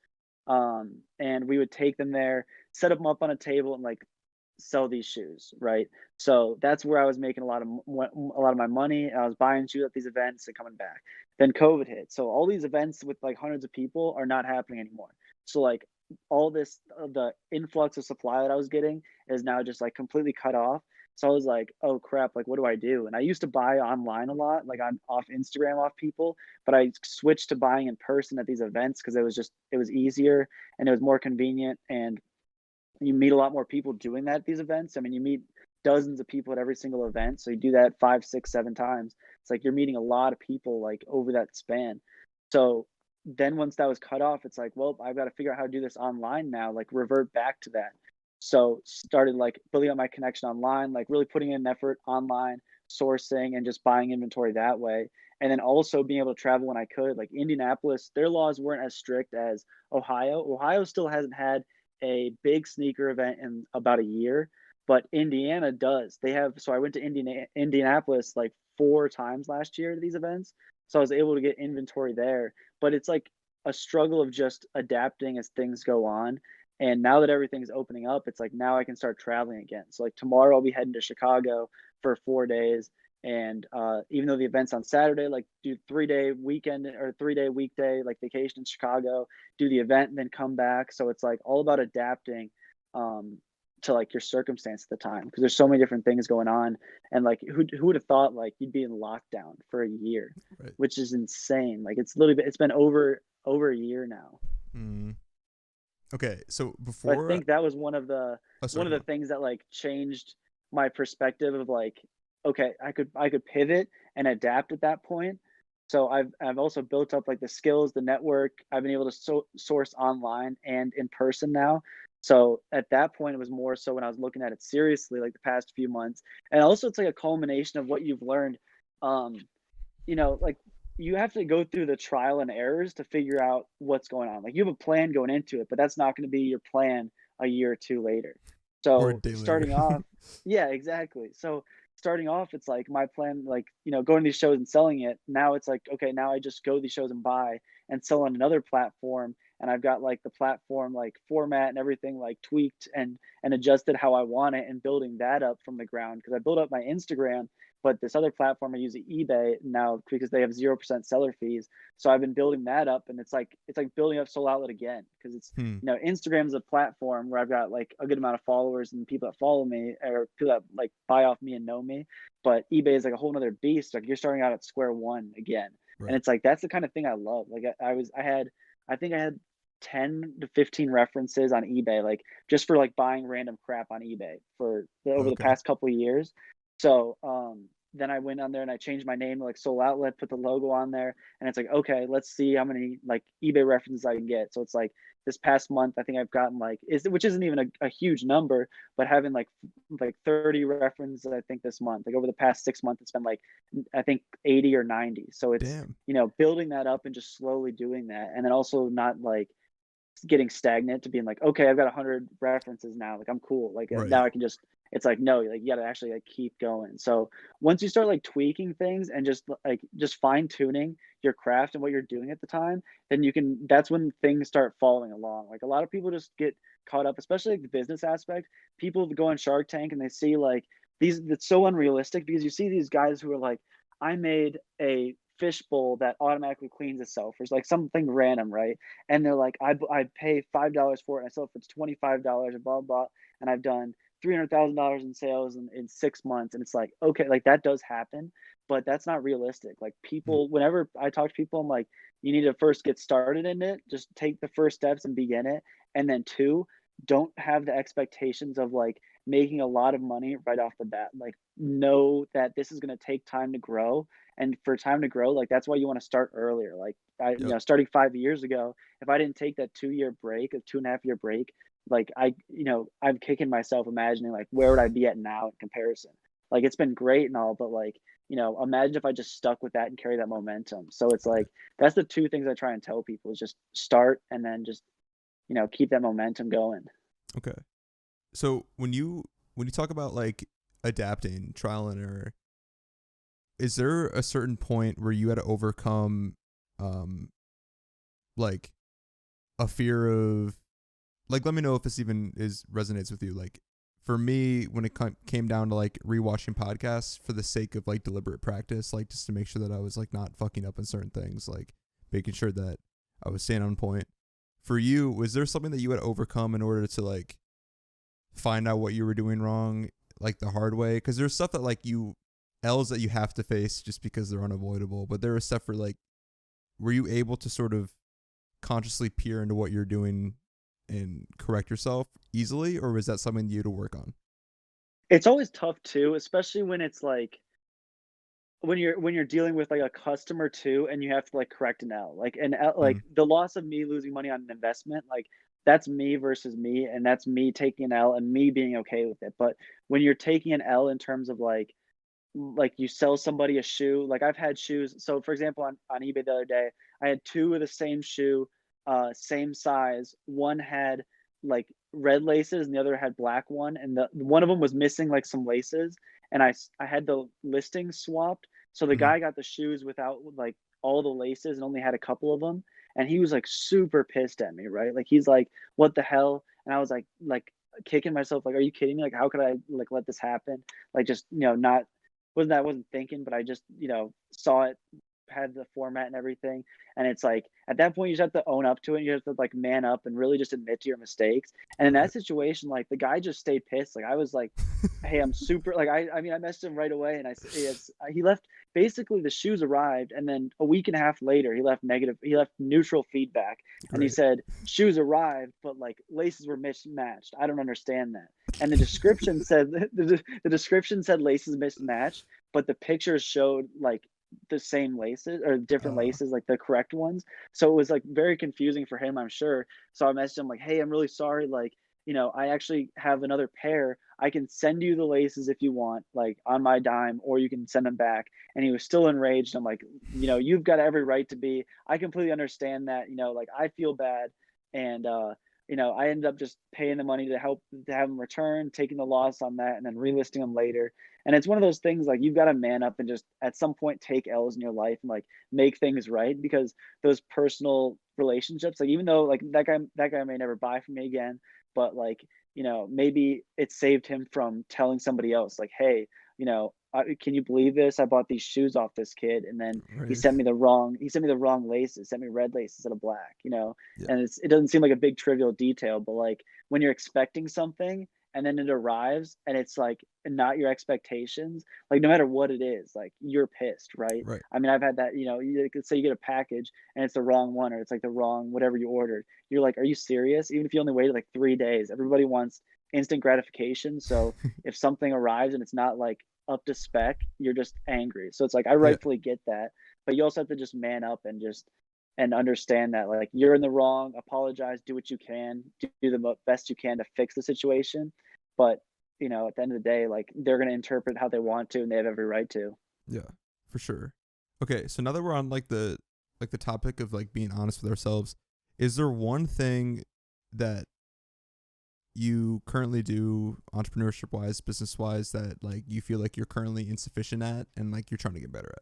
and we would take them there, set them up on a table, and like sell these shoes, right? So that's where I was making a lot of my money. I was buying shoes at these events and coming back. Then COVID hit, so all these events with like hundreds of people are not happening anymore. So like all this, the influx of supply that I was getting is now just like completely cut off. So I was like, oh crap, like what do I do? And I used to buy online a lot, like on off Instagram off people, but I switched to buying in person at these events because it was easier and it was more convenient, and you meet a lot more people doing that at these events. I mean, you meet dozens of people at every single event. So you do that 5, 6, 7 times. It's like you're meeting a lot of people like over that span. So then once that was cut off, it's like, well, I've got to figure out how to do this online now, like revert back to that. So started like building up my connection online, like really putting in an effort online, sourcing and just buying inventory that way. And then also being able to travel when I could. Like Indianapolis, their laws weren't as strict as Ohio. Ohio still hasn't had a big sneaker event in about a year, but Indiana does. They have, so I went to Indianapolis like 4 times last year to these events. So I was able to get inventory there, but it's like a struggle of just adapting as things go on. And now that everything's opening up, it's like now I can start traveling again. So like tomorrow I'll be heading to Chicago for 4 days. And even though the event's on Saturday, like do 3 day weekend or 3 day weekday like vacation in Chicago, do the event and then come back. So it's like all about adapting um, to like your circumstance at the time because there's so many different things going on. And like who would have thought like you'd be in lockdown for a year, Right. which is insane. Like it's literally it's been over a year now. Mm. Okay. So But I before, think that was oh, one sorry, of go the on. things that like changed my perspective of like, okay, I could pivot and adapt at that point. So I've also built up like the skills, the network. I've been able to source online and in person now. So at that point, it was more so when I was looking at it seriously, like the past few months, and also it's like a culmination of what you've learned. Um, like you have to go through the trial and errors to figure out what's going on. Like you have a plan going into it, but that's not going to be your plan a year or two later. Or a So day later. starting off, yeah, exactly. So starting off, it's like my plan, like, going to these shows and selling it. Now it's like, okay, now I just go to these shows and buy and sell on another platform. And I've got like the platform like format and everything like tweaked and adjusted how I want it and building that up from the ground. Cause I built up my Instagram, but this other platform I use eBay now because they have 0% seller fees. So I've been building that up, and it's like building up Soul Outlet again because it's Hmm. Instagram is a platform where I've got like a good amount of followers and people that follow me or people that like buy off me and know me. But eBay is like a whole nother beast. Like you're starting out at square one again, and Right. it's like that's the kind of thing I love. Like I think I had 10 to 15 references on eBay, like just for like buying random crap on eBay over the Okay. past couple of years. So then I went on there and I changed my name to like Soul Outlet, put the logo on there, and it's like, okay, let's see how many like eBay references I can get. So it's like this past month, I think I've gotten like which isn't even a huge number, but having like 30 references, I think this month, like over the past 6 months, it's been like I think 80 or 90. So it's Damn. building that up and just slowly doing that, and then also not like getting stagnant to being like, okay, I've got 100 references now, like I'm cool, like now Right. I can just It's like, no, like, you gotta actually, like, keep going. So, once you start, like, tweaking things and just fine-tuning your craft and what you're doing at the time, then that's when things start following along. Like, a lot of people just get caught up, especially, like, the business aspect. People go on Shark Tank and they see, like, these it's so unrealistic because you see these guys who are like, "I made a fish bowl that automatically cleans itself," or it's like something random, right? And they're like, I pay $5 for it, and I sell it for $25 and blah, blah, and I've done $300,000 in sales in 6 months." And it's like, okay, like that does happen, but that's not realistic. Like Mm. people, whenever I talk to people, I'm like, you need to first get started in it, just take the first steps and begin it. And then two, don't have the expectations of like making a lot of money right off the bat. Like know that this is going to take time to grow, and for time to grow, like that's why you want to start earlier. Like Yep. starting 5 years ago, if I didn't take that 2 year break, a 2.5 year break, like I'm kicking myself imagining like where would I be at now in comparison. Like it's been great and all, but like imagine if I just stuck with that and carry that momentum. So it's Right. like that's the two things I try and tell people is just start and then just keep that momentum going. Okay. So when you talk about like adapting, trial and error, is there a certain point where you had to overcome um like a fear of, like, let me know if this even is resonates with you. Like for me, when it came down to like rewatching podcasts for the sake of like deliberate practice, like just to make sure that I was like not fucking up on certain things, like making sure that I was staying on point. For you, was there something that you had to overcome in order to like find out what you were doing wrong, like the hard way? Because there's stuff that like you L's that you have to face just because they're unavoidable, but there was stuff where like, were you able to sort of consciously peer into what you're doing and correct yourself easily, or was that something you had to work on? It's always tough too, especially when it's like when you're dealing with like a customer too, and you have to like correct an L. Like an L, like Mm. the loss of me losing money on an investment, like that's me versus me, and that's me taking an L and me being okay with it. But when you're taking an L in terms of like you sell somebody a shoe, like I've had shoes. So for example, on eBay the other day, I had two of the same shoe, same size. One had like red laces and the other had black one, and the one of them was missing like some laces, and I had the listing swapped. So the Mm. guy got the shoes without like all the laces and only had a couple of them, and he was like super pissed at me, right? Like he's like, "What the hell?" And I was like kicking myself, like, "Are you kidding me? Like, how could I like let this happen?" Like just not wasn't that I wasn't thinking, but I just, saw it, had the format and everything. And it's like at that point you just have to own up to it. You have to like man up and really just admit to your mistakes. And in that Right. situation, like the guy just stayed pissed. Like I was like, "Hey, I'm super," like I mean I messaged him right away and he left. Basically the shoes arrived and then a week and a half later he left neutral feedback, and he Great. said shoes arrived but like laces were mismatched. I don't understand that. And the description said the description said laces mismatched, but the pictures showed like the same laces or different Uh, laces, like the correct ones. So it was like very confusing for him, I'm sure. So I messaged him like, "Hey, I'm really sorry. Like, I actually have another pair. I can send you the laces if you want, like on my dime, or you can send them back." And he was still enraged. I'm like, "You've got every right to be. I completely understand that. Like I feel bad." And I ended up just paying the money to help to have them return, taking the loss on that, and then relisting them later. And it's one of those things like you've got to man up and just at some point take L's in your life and like make things right, because those personal relationships, like even though like that guy may never buy from me again, but like maybe it saved him from telling somebody else like, "Hey, can you believe this? I bought these shoes off this kid, and then right. he sent me the wrong laces, sent me red laces instead of black." Yeah. And it doesn't seem like a big trivial detail, but like when you're expecting something and then it arrives and it's like not your expectations, like no matter what it is, like you're pissed, right? Right. I mean, I've had that, let's say you get a package and it's the wrong one, or it's like the wrong whatever you ordered. You're like, "Are you serious?" Even if you only waited like 3 days, everybody wants instant gratification. So if something arrives and it's not like up to spec, you're just angry. So it's like I Yeah. rightfully get that, but you also have to just man up and just and understand that like you're in the wrong, apologize, do what you can, do the best you can to fix the situation. But at the end of the day, like they're going to interpret how they want to, and they have every right to. Yeah. For sure. Okay, so now that we're on like the topic of like being honest with ourselves, is there one thing that you currently do entrepreneurship wise, business wise, that like you feel like you're currently insufficient at and like you're trying to get better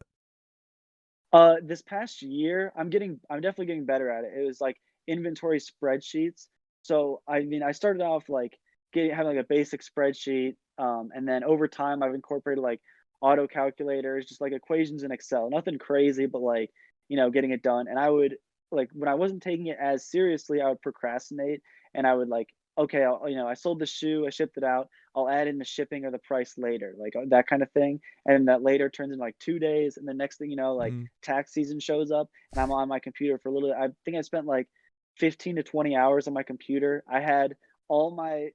at? This past year, I'm definitely getting better at it. It was like inventory spreadsheets. So I mean, I started off like having like a basic spreadsheet, and then over time, I've incorporated like auto calculators, just like equations in Excel. Nothing crazy, but like getting it done. And I would like when I wasn't taking it as seriously, I would procrastinate, and I would like, okay, I sold the shoe, I shipped it out. I'll add in the shipping or the price later, like that kind of thing. And that later turns into like 2 days, and the next thing you know, like Mm-hmm. tax season shows up and I'm on my computer for a little. I think I spent like 15 to 20 hours on my computer. I had all my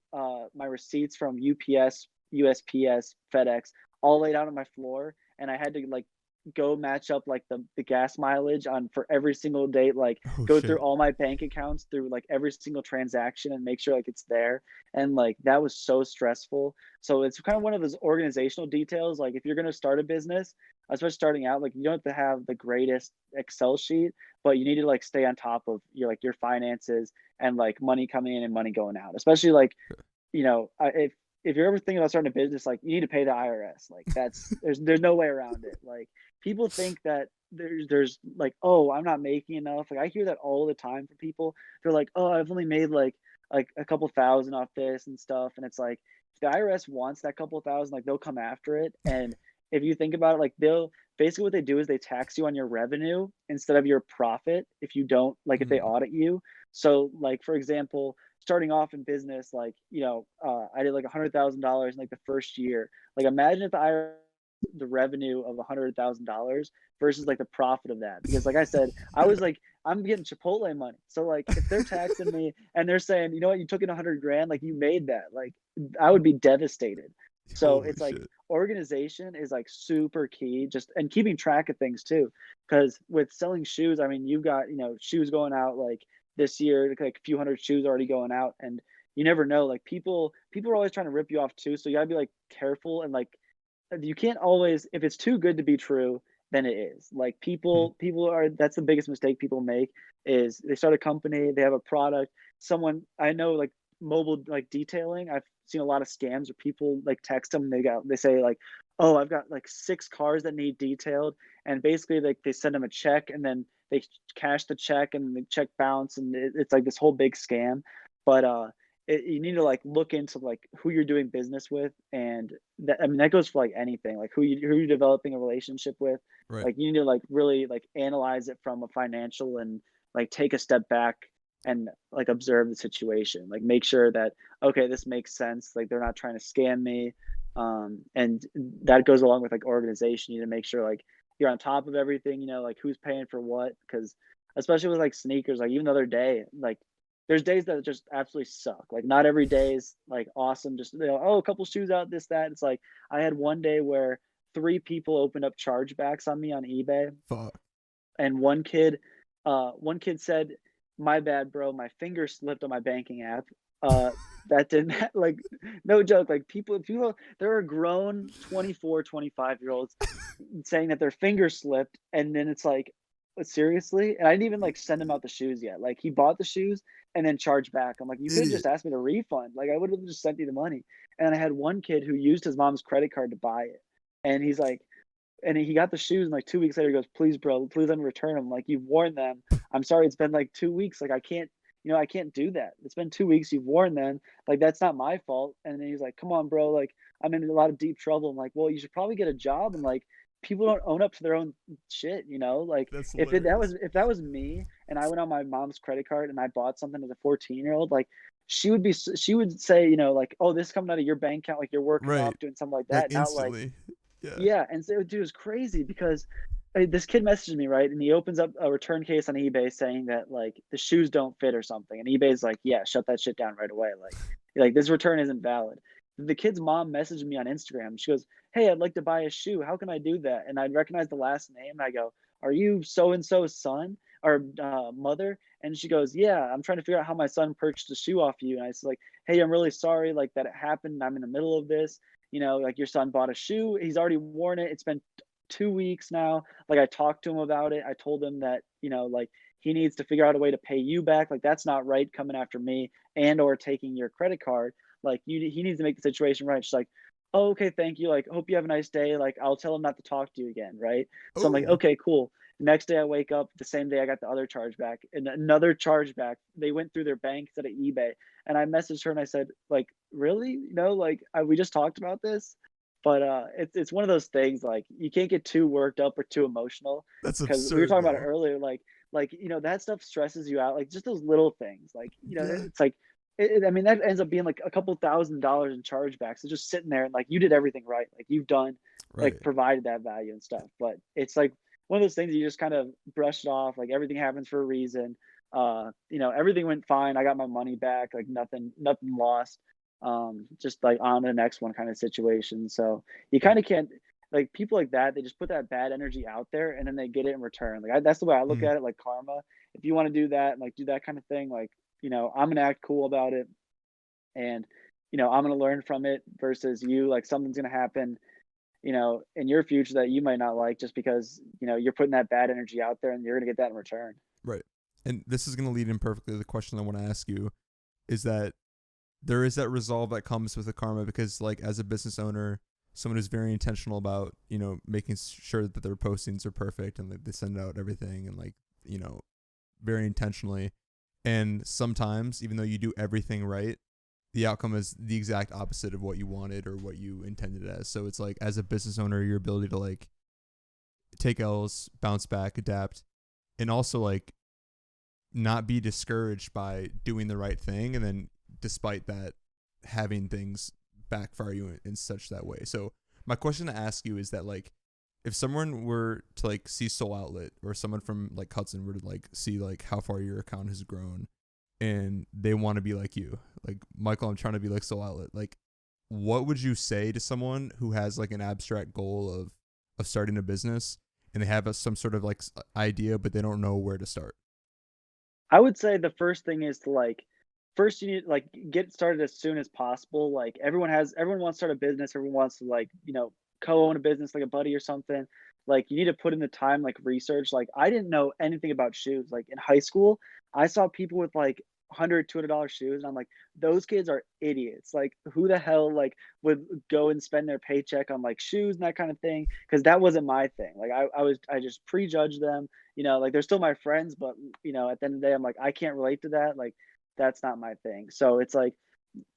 receipts from UPS, USPS, FedEx all laid out on my floor, and I had to like go match up like the gas mileage on for every single date, like Oh go through shit. all my bank accounts through like every single transaction and make sure like it's there. And like that was so stressful. So it's kind of one of those organizational details. Like if you're going to start a business, especially starting out, like you don't have to have the greatest Excel sheet, but you need to like stay on top of your finances and like money coming in and money going out. Especially like, if you're ever thinking about starting a business, like you need to pay the IRS. Like there's no way around it. Like people think that there's like, oh, I'm not making enough. Like I hear that all the time from people. They're like, oh, I've only made like a couple thousand off this and stuff. And it's like if the IRS wants that couple thousand, like they'll come after it. And if you think about it, like they'll basically what they do is they tax you on your revenue instead of your profit if you don't like if they Mm-hmm. audit you. So like for example, starting off in business, like I did like $100,000 in like the first year. Like imagine if the IRS the revenue of $100,000 versus like the profit of that. Because like I said, I was like, I'm getting Chipotle money. So like if they're taxing me and they're saying, you know what, you took in 100 grand, like you made that, like I would be devastated. So Holy it's like shit. organization is like super key, just and keeping track of things too. Because with selling shoes, I mean, you've got shoes going out like this year, like a few hundred shoes already going out, and you never know. Like people are always trying to rip you off too, so you gotta be like careful and like you can't always if it's too good to be true, then it is. Like Hmm. people are that's the biggest mistake people make is they start a company, they have a product, someone I know like mobile like detailing, I've seen a lot of scams where people like text them, they say like, "Oh, I've got like 6 cars that need detailed." And basically like they send them a check and then they cash the check and the check bounce and it's like this whole big scam. But you need to like look into like who you're doing business with, and that I mean that goes for like anything, like who you're developing a relationship with. Right. Like you need to like really like analyze it from a financial and like take a step back and like observe the situation, like make sure that okay, this makes sense, like they're not trying to scam me. And that goes along with like organization. You need to make sure like you're on top of everything, like who's paying for what, because especially with like sneakers, like even the other day, like there's days that just absolutely suck. Like not every day is like awesome. Just oh, a couple shoes out, this, that. It's like I had one day where 3 people opened up chargebacks on me on eBay, Fuck. and one kid said, "My bad, bro. My finger slipped on my banking app." That didn't like no joke. Like people, there are grown 24, 25 year olds saying that their finger slipped, and then it's like, seriously? And I didn't even like send him out the shoes yet. Like he bought the shoes and then charged back. I'm like, you could have Idiot. just asked me to refund. Like I would have just sent you the money. And I had one kid who used his mom's credit card to buy it, and he's like, and he got the shoes, and like 2 weeks later, he goes, "Please, bro, please let me return them. Like you've worn them. I'm sorry, it's been like 2 weeks. Like I can't." I can't do that. It's been 2 weeks. You've worn them. Like that's not my fault. And then he's like, "Come on, bro. Like I'm in a lot of deep trouble." I'm like, "Well, you should probably get a job." And like people don't own up to their own shit. Like That's that hilarious. was if that was me, and I went on my mom's credit card and I bought something as a 14-year-old, like she would say, like, "Oh, this is coming out of your bank account. Like you're working Right. off doing something like Like that." Not like instantly. Yeah. yeah, and so dude, it was crazy because this kid messaged me, right? And he opens up a return case on eBay saying that like the shoes don't fit or something. And eBay's like, yeah, shut that shit down right away. Like this return isn't valid. The kid's mom messaged me on Instagram. She goes, "Hey, I'd like to buy a shoe. How can I do that?" And I recognize the last name. And I go, "Are you so and so's son or mother?" And she goes, "Yeah, I'm trying to figure out how my son purchased a shoe off you." And I was like, "Hey, I'm really sorry like that it happened. I'm in the middle of this. Like your son bought a shoe. He's already worn it. It's been 2 weeks now. Like, I talked to him about it. I told him that, like, he needs to figure out a way to pay you back. Like, that's not right coming after me and or taking your credit card. Like, he needs to make the situation right. She's like, "Oh, okay, thank you. Like, hope you have a nice day. Like, I'll tell him not to talk to you again." Right. So I'm like, Oh, okay, cool. The next day I wake up, the same day I got the other chargeback and another chargeback. They went through their bank instead of eBay. And I messaged her and I said, like, really? Like we just talked about this. But it's one of those things like you can't get too worked up or too emotional that's because we were absurd talking about it though. earlier. Like that stuff stresses you out. Like just those little things. Like Yeah, it's like I mean that ends up being like a couple $1,000s in chargebacks. It's just sitting there and like you did everything right. Like you've done like right. provided that value and stuff. But it's like one of those things you just kind of brush it off. Like everything happens for a reason. Everything went fine. I got my money back. Like nothing lost. Just like on to the next one kind of situation. So you Yeah. kind of can't like people like that. They just put that bad energy out there and then they get it in return. That's the way I look Mm, at it. Like karma. If you want to do that and like do that kind of thing, like I'm gonna act cool about it and I'm gonna learn from it versus you like something's gonna happen in your future that you might not like just because, you're putting that bad energy out there and you're going to get that in return. right. And this is going to lead in perfectly to the question I want to ask you is that there is that resolve that comes with the karma because like as a business owner, someone who's very intentional about, making sure that their postings are perfect and that they send out everything and like, you know, very intentionally. And sometimes even though you do everything right, the outcome is the exact opposite of what you wanted or what you intended as. So it's like as a business owner, your ability to like take L's, bounce back, adapt, and also like not be discouraged by doing the right thing and then despite that having things backfire you in such that way. So my question to ask you is that like if someone were to like see Soul Outlet or someone from like Hudson were to like see like how far your account has grown and they want to be like you, like Michael, I'm trying to be like Soul Outlet, like what would you say to someone who has like an abstract goal of starting a business and they have some sort of like idea but they don't know where to start? I would say the first thing is to like, first you need to like get started as soon as possible. Like everyone wants to start a business. Everyone wants to like, co-own a business like a buddy or something. Like you need to put in the time, like research. Like I didn't know anything about shoes. Like in high school, I saw people with like 100, $200 shoes. And I'm like, those kids are idiots. Like who the hell like would go and spend their paycheck on like shoes and that kind of thing? Cause that wasn't my thing. Like I just prejudged them, like they're still my friends, but at the end of the day, I'm like, I can't relate to that. Like that's not my thing. So it's like,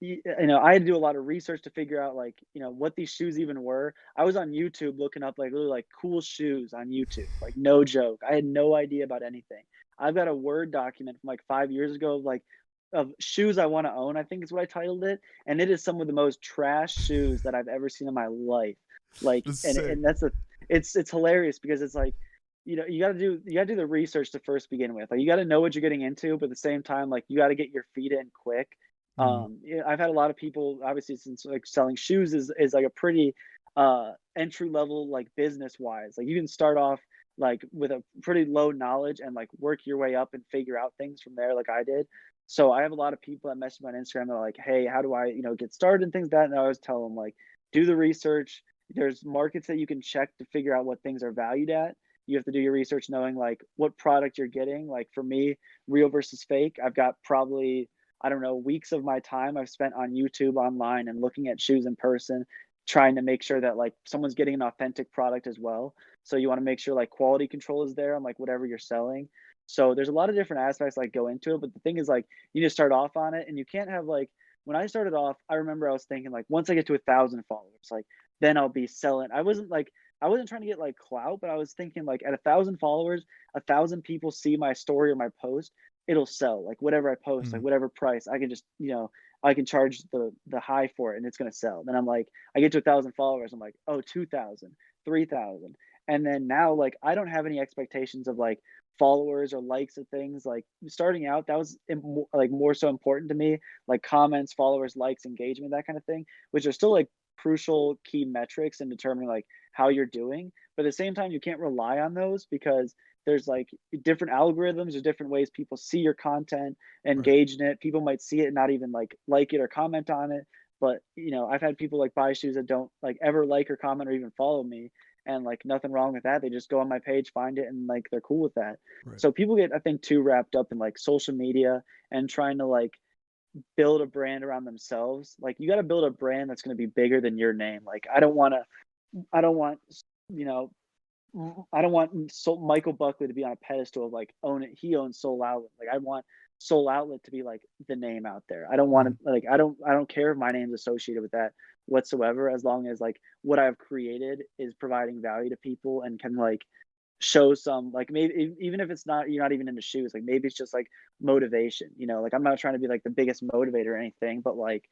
I had to do a lot of research to figure out like, what these shoes even were. I was on YouTube looking up like really like cool shoes on YouTube, like no joke. I had no idea about anything. I've got a Word document from like 5 years ago of like of shoes I want to own, I think is what I titled it. And it is some of the most trash shoes that I've ever seen in my life. Like, That's sick. and that's a, it's hilarious because it's like, you gotta do the research to first begin with. Like you gotta know what you're getting into, but at the same time, like you gotta get your feet in quick. Mm, Yeah, I've had a lot of people obviously since like selling shoes is like a pretty entry level like business wise. Like you can start off like with a pretty low knowledge and like work your way up and figure out things from there like I did. So I have a lot of people that message me on Instagram. They're like, "Hey, how do I, get started and things like that?" And I always tell them like, do the research. There's markets that you can check to figure out what things are valued at. You have to do your research knowing like what product you're getting. Like for me, real versus fake, I've got probably, I don't know, weeks of my time I've spent on YouTube online and looking at shoes in person, trying to make sure that like someone's getting an authentic product as well. So you want to make sure like quality control is there on like whatever you're selling. So there's a lot of different aspects like go into it, but the thing is like you need to start off on it and you can't have like when I started off, I remember I was thinking like once I get to 1,000 followers, like then I'll be selling. I wasn't trying to get like clout, but I was thinking like at 1,000 followers, 1,000 people see my story or my post, it'll sell. Like whatever I post, like mm, whatever price, I can just I can charge the high for it and it's gonna sell. Then I'm like, I get to 1,000 followers, I'm like, oh, 2,000, 3,000, and then now like I don't have any expectations of like followers or likes of things. Like starting out, that was like more so important to me, like comments, followers, likes, engagement, that kind of thing, which are still like crucial key metrics in determining like how you're doing. But at the same time, you can't rely on those because there's like different algorithms or different ways people see your content, right. engage in it. People might see it and not even like it or comment on it. But, I've had people like buy shoes that don't like ever like or comment or even follow me, and like nothing wrong with that. They just go on my page, find it, and like they're cool with that. Right. So people get, I think, too wrapped up in like social media and trying to like build a brand around themselves. Like you got to build a brand that's going to be bigger than your name. Like I don't want, you know, I don't want Michael Buckley to be on a pedestal of like own it. He owns Soul Outlet. Like I want Soul Outlet to be like the name out there. I don't want Mhm. to like I don't care if my name's associated with that whatsoever, as long as like what I've created is providing value to people and can like show some like maybe even if it's not you're not even into shoes, like maybe it's just like motivation. Like I'm not trying to be like the biggest motivator or anything, but like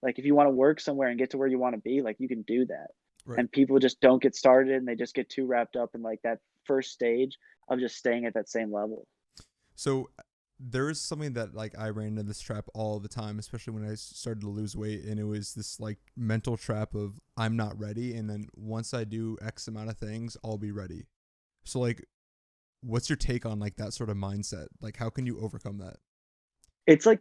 like if you want to work somewhere and get to where you want to be, like you can do that. Right. And people just don't get started and they just get too wrapped up in like that first stage of just staying at that same level. So there is something that like I ran into this trap all the time, especially when I started to lose weight, and it was this like mental trap of I'm not ready, and then once I do X amount of things, I'll be ready. So like, what's your take on like that sort of mindset? Like, how can you overcome that? It's like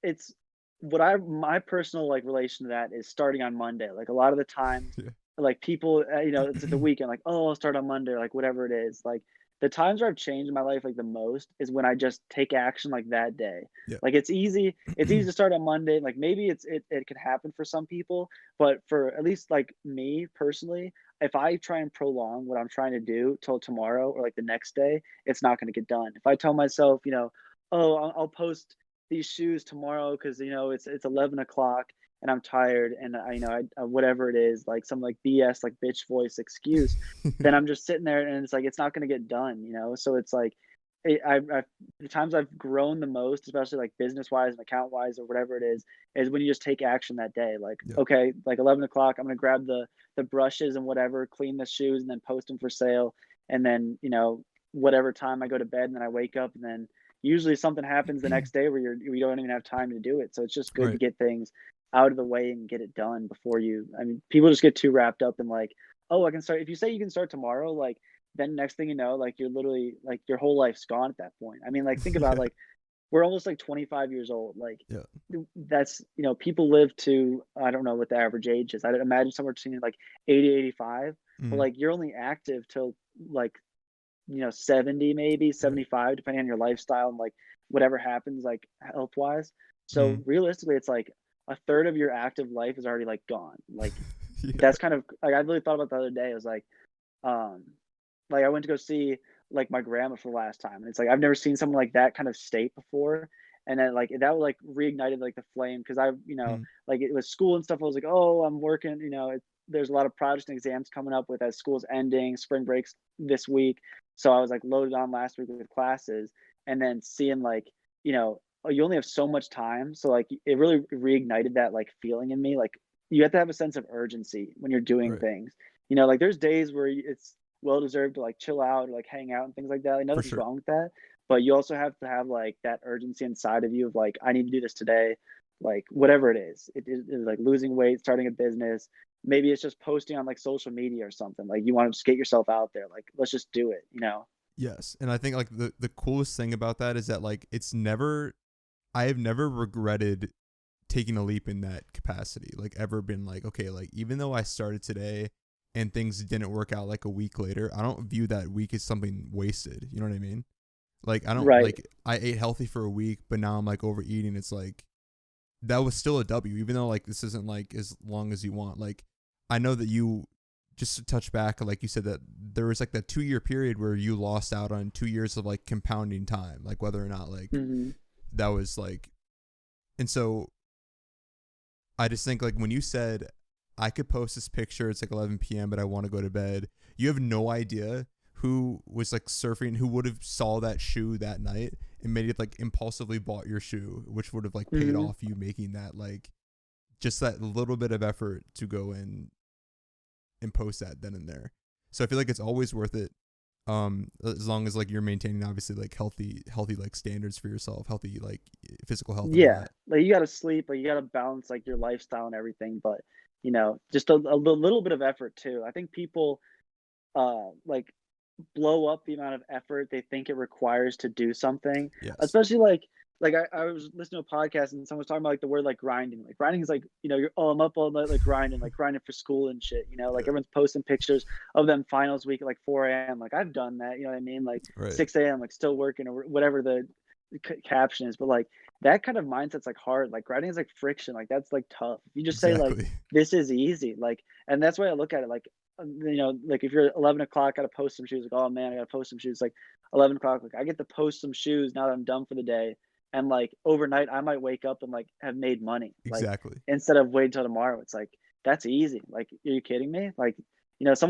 it's what I my personal like relation to that is starting on Monday. Like a lot of the times, Yeah. like people, it's at the weekend, like, oh, I'll start on Monday, or like whatever it is. Like the times where I've changed my life like the most is when I just take action like that day. Yeah. Like it's easy to start on Monday. Like maybe it could happen for some people, but for at least like me personally, if I try and prolong what I'm trying to do till tomorrow or like the next day, it's not going to get done. If I tell myself, oh, I'll post these shoes tomorrow because it's 11 o'clock and I'm tired and whatever it is, like some like BS like bitch voice excuse, then I'm just sitting there and it's like it's not going to get done. So it's like the times I've grown the most, especially like business wise and account wise or whatever it is when you just take action that day. Like Yeah. okay, like 11 o'clock, I'm gonna grab the brushes and whatever, clean the shoes and then post them for sale, and then whatever time I go to bed and then I wake up and then usually something happens the next day where you don't even have time to do it. So it's just good to Right. get things out of the way and get it done before I mean, people just get too wrapped up in like, oh, I can start. If you say you can start tomorrow, like then next thing you know, like you're literally like your whole life's gone at that point. I mean, like think about Yeah. like we're almost like 25 years old. Like Yeah. that's people live to, I don't know what the average age is. I'd imagine somewhere between like 80, 85. But Mm. like you're only active till like 70, maybe Right. 75, depending on your lifestyle and like whatever happens like health wise. So Mm. realistically, it's like a third of your active life is already like gone. Like Yeah. that's kind of like I really thought about the other day. I was um like I went to go see like my grandma for the last time. And it's like I've never seen someone like that kind of state before. And then like that like reignited like the flame because Mm. like it was school and stuff. I was like, oh, I'm working, there's a lot of projects and exams coming up with as school's ending, spring breaks this week. So I was like loaded on last week with classes and then seeing like, oh, you only have so much time. So like it really reignited that like feeling in me. Like you have to have a sense of urgency when you're doing Right. things. Like there's days where it's well deserved to like chill out or like hang out and things like that. Like For nothing's sure. wrong with that. But you also have to have like that urgency inside of you of like, I need to do this today. Like whatever it is. It is like losing weight, starting a business. Maybe it's just posting on like social media or something. Like you want to just get yourself out there. Like let's just do it. Yes. And I think like the coolest thing about that is that like I have never regretted taking a leap in that capacity. Like ever been like, okay, like even though I started today and things didn't work out like a week later, I don't view that week as something wasted. You know what I mean? Like I don't Right. like I ate healthy for a week, but now I'm like overeating. It's like that was still a W, even though like this isn't like as long as you want. Like I know that you just to touch back, like you said that there was like that 2 year period where you lost out on 2 years of like compounding time, like whether or not like Hmm. that was like, and so I just think like when you said I could post this picture, it's like 11 p.m., but I want to go to bed. You have no idea who was like surfing, who would have saw that shoe that night and maybe like impulsively bought your shoe, which would have like paid Hmm. off you making that like just that little bit of effort to go in and post that then and there. So I feel like it's always worth it. As long as like you're maintaining obviously like healthy like standards for yourself, healthy like physical health and all Yeah. that. Like you got to sleep, like you got to balance like your lifestyle and everything. But, just a little bit of effort too. I think people like blow up the amount of effort they think it requires to do something, Yes. especially like like I was listening to a podcast and someone was talking about like the word like grinding. Like grinding is like, you're oh I'm up all night like grinding for school and shit, like Yeah. everyone's posting pictures of them finals week at like 4 a.m. Like I've done that, you know what I mean? Like Right. 6 a.m. like still working or whatever the caption is. But like that kind of mindset's like hard. Like grinding is like friction. Like that's like tough. If you just say like Exactly. this is easy, like, and that's why I look at it like, like if you're 11 o'clock, gotta post some shoes. Like, oh man, I gotta post some shoes. Like 11 o'clock, like I get to post some shoes now that I'm done for the day. And like overnight, I might wake up and like have made money. Like Exactly. instead of waiting till tomorrow, it's like that's easy. Like, are you kidding me? Like, some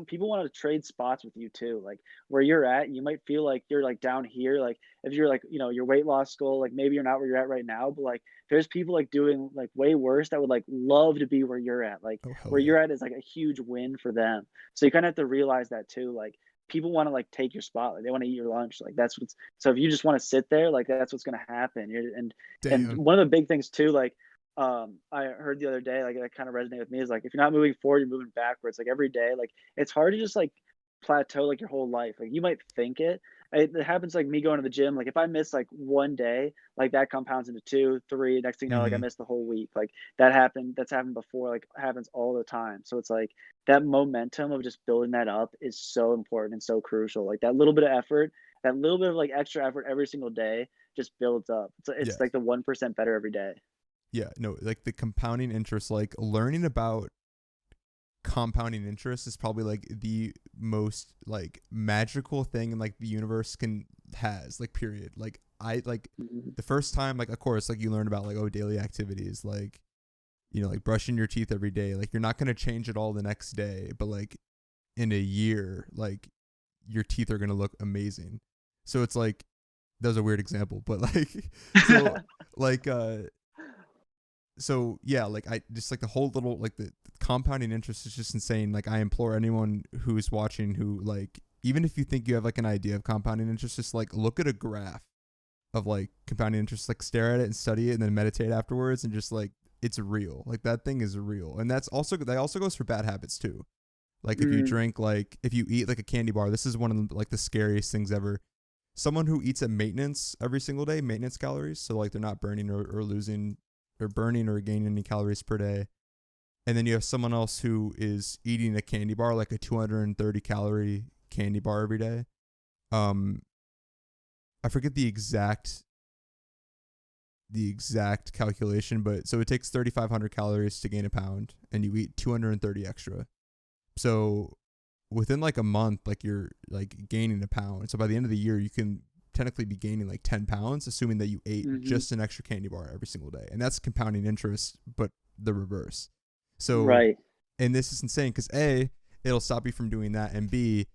people wanted to trade spots with you too. Like where you're at, you might feel like you're like down here. Like if you're like, your weight loss goal, like maybe you're not where you're at right now, but like there's people like doing like way worse that would like love to be where you're at. Like Oh hell where yeah. you're at is like a huge win for them. So you kind of have to realize that too. Like people want to like take your spot. Like they want to eat your lunch. Like that's what's so if you just want to sit there, like that's what's gonna happen. And Damn. one of the big things too, like I heard the other day, like that kind of resonated with me is like if you're not moving forward, you're moving backwards. Like every day, like it's hard to just like plateau like your whole life. Like you might think it happens like me going to the gym. Like if I miss like one day, like that compounds into two, three. Next thing you know, like I Mm-hmm. missed the whole week. Like that happened. That's happened before. Like happens all the time. So it's like that momentum of just building that up is so important and so crucial. Like that little bit of effort, that little bit of like extra effort every single day just builds up. Yeah. It's like the 1% better every day. Yeah. No, like the compounding interest, like learning about compounding interest is probably like the most like magical thing in like the universe can has like period. Like I like Mhm. the first time, like of course like you learn about like, oh, daily activities, like like brushing your teeth every day. Like you're not going to change it all the next day, but like in a year, like your teeth are going to look amazing. So it's like that was a weird example, but like so like so yeah, like I just like the whole little like the compounding interest is just insane. Like I implore anyone who's watching who like even if you think you have like an idea of compounding interest, just like look at a graph of like compounding interest, like stare at it and study it and then meditate afterwards and just like it's real. Like that thing is real. And that also goes for bad habits too. Like if you Mm, drink like if you eat like a candy bar, this is one of the, like the scariest things ever. Someone who eats at maintenance every single day, maintenance calories, so like they're not burning or losing or burning or gaining any calories per day. And then you have someone else who is eating a candy bar, like a 230 calorie candy bar every day. Um, I forget the exact calculation, but so it takes 3,500 calories to gain a pound, and you eat 230 extra. So within like a month, like you're like gaining a pound. So by the end of the year, you can technically be gaining like 10 pounds, assuming that you ate mhm. just an extra candy bar every single day. And that's compounding interest, but the reverse. So, Right. and this is insane because A, it'll stop you from doing that. And B,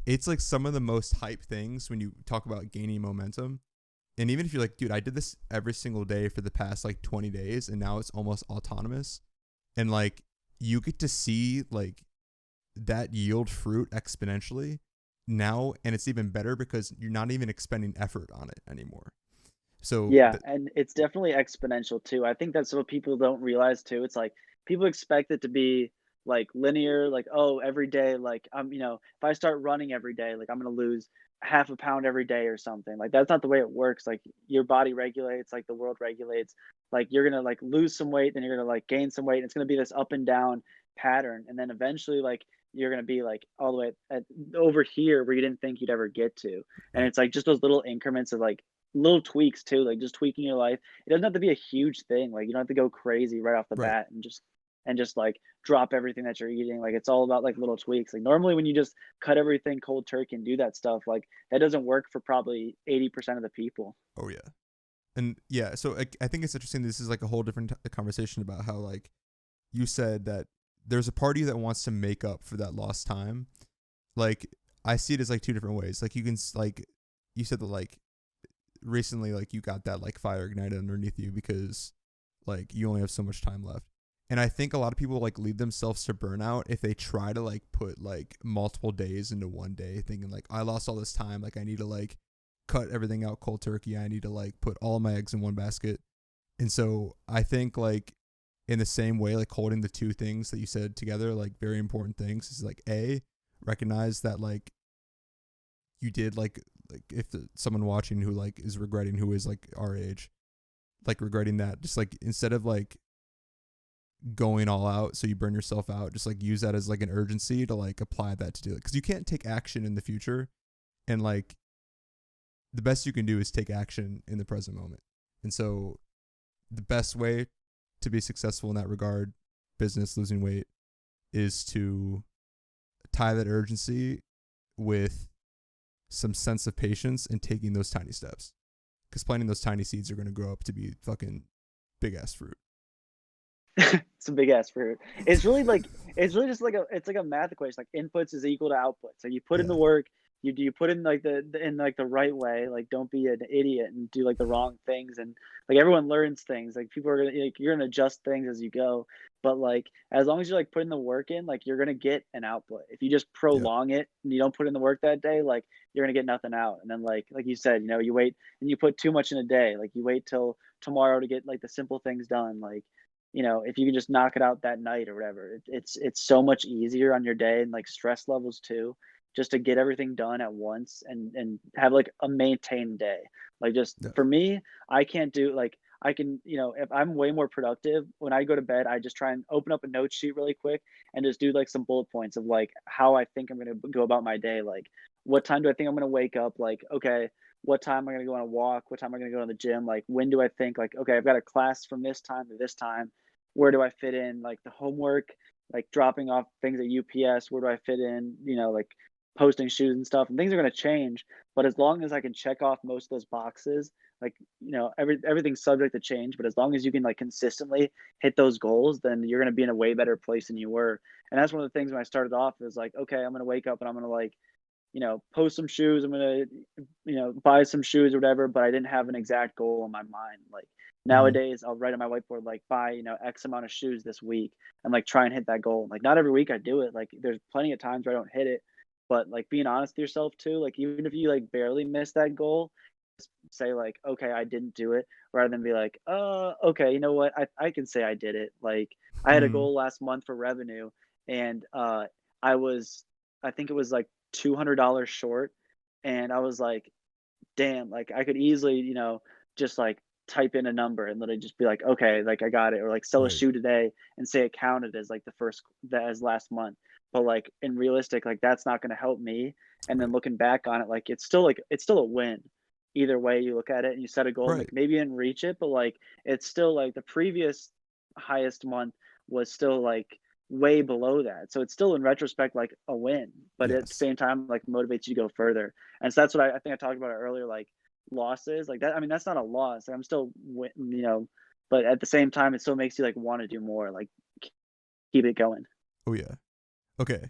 it's like some of the most hype things when you talk about gaining momentum. And even if you're like, dude, I did this every single day for the past like 20 days and now it's almost autonomous. And like you get to see like that yield fruit exponentially now, and it's even better because you're not even expending effort on it anymore. So Yeah, and it's definitely exponential too. I think that's what people don't realize too. It's like people expect it to be like linear, like, oh, every day, like if I start running every day, like I'm gonna lose half a pound every day or something. Like that's not the way it works. Like your body regulates, like the world regulates. Like you're gonna like lose some weight, then you're gonna like gain some weight. And it's gonna be this up and down pattern. And then eventually like you're gonna be like all the way over here where you didn't think you'd ever get to. And right, it's like just those little increments of like little tweaks too, like just tweaking your life. It doesn't have to be a huge thing. Like you don't have to go crazy right off the right, bat and just like drop everything that you're eating. Like it's all about like little tweaks. Like normally when you just cut everything cold turkey and do that stuff, like that doesn't work for probably 80% of the people. oh yeah, and yeah. So I think it's interesting. This is like a whole different conversation about how like you said that there's a party that wants to make up for that lost time. Like I see it as like two different ways. Like you can like you said that like recently like you got that like fire ignited underneath you because like you only have so much time left. And I think a lot of people like lead themselves to burnout if they try to like put like multiple days into one day thinking like I lost all this time, like I need to like cut everything out cold turkey, I need to like put all my eggs in one basket. And so I think like in the same way, like holding the two things that you said together, like very important things is like A, recognize that like you did like like if someone watching who like is regretting, who is like our age, like regretting that, just like instead of like going all out so you burn yourself out, just like use that as like an urgency to like apply that to do it, because you can't take action in the future, and like the best you can do is take action in the present moment. And so the best way to be successful in that regard, business, losing weight, is to tie that urgency with some sense of patience and taking those tiny steps, because planting those tiny seeds are going to grow up to be fucking big ass fruit. It's a big ass fruit. It's really just like a math equation. Like inputs is equal to outputs. So you put in Yeah. the work, you put in like in like the right way. Like don't be an idiot and do like the wrong things. And like everyone learns things. Like people are gonna, like, you're gonna adjust things as you go. But like as long as you're like putting the work in, like you're gonna get an output. If you just Yep. prolong it and you don't put in the work that day, like you're gonna get nothing out. And then like you said, you wait and you put too much in a day. Like you wait till tomorrow to get like the simple things done. Like if you can just knock it out that night or whatever, it's so much easier on your day, and like stress levels too, just to get everything done at once and have like a maintained day. Like just Yes. for me, I can't do like I can, if I'm way more productive when I go to bed, I just try and open up a note sheet really quick and just do like some bullet points of like how I think I'm gonna go about my day. Like what time do I think I'm gonna wake up? Like, okay, what time am I gonna go on a walk? What time am I gonna go to the gym? Like when do I think like, okay, I've got a class from this time to this time, where do I fit in like the homework, like dropping off things at UPS? Where do I fit in, like posting shoes and stuff? And things are going to change. But as long as I can check off most of those boxes, like, everything's subject to change. But as long as you can like consistently hit those goals, then you're going to be in a way better place than you were. And that's one of the things when I started off is like, okay, I'm going to wake up and I'm going to like, post some shoes. I'm gonna, buy some shoes or whatever, but I didn't have an exact goal in my mind. Like Mm-hmm. nowadays, I'll write on my whiteboard like buy, X amount of shoes this week, and like try and hit that goal. Like not every week I do it. Like there's plenty of times where I don't hit it, but like being honest with yourself too. Like even if you like barely miss that goal, just say like, okay, I didn't do it, rather than be like, okay, you know what, I can say I did it. Like I had a Mm-hmm. goal last month for revenue, and I was, I think it was like $200 short, and I was like, damn, like I could easily, just like type in a number and literally just be like, okay, like I got it, or like sell a Right. shoe today and say it counted as like the first, that as last month. But like in realistic, like that's not going to help me. And then Right. looking back on it, like it's still a win. Either way you look at it, and you set a goal, and Right. like maybe you didn't reach it, but like it's still like the previous highest month was still like way below that. So it's still in retrospect like a win, but at the Yes. same time like motivates you to go further. And so that's what I think I talked about it earlier, like losses like that. I mean, that's not a loss. Like, I'm still but at the same time it still makes you like want to do more, like keep it going. Oh yeah. Okay.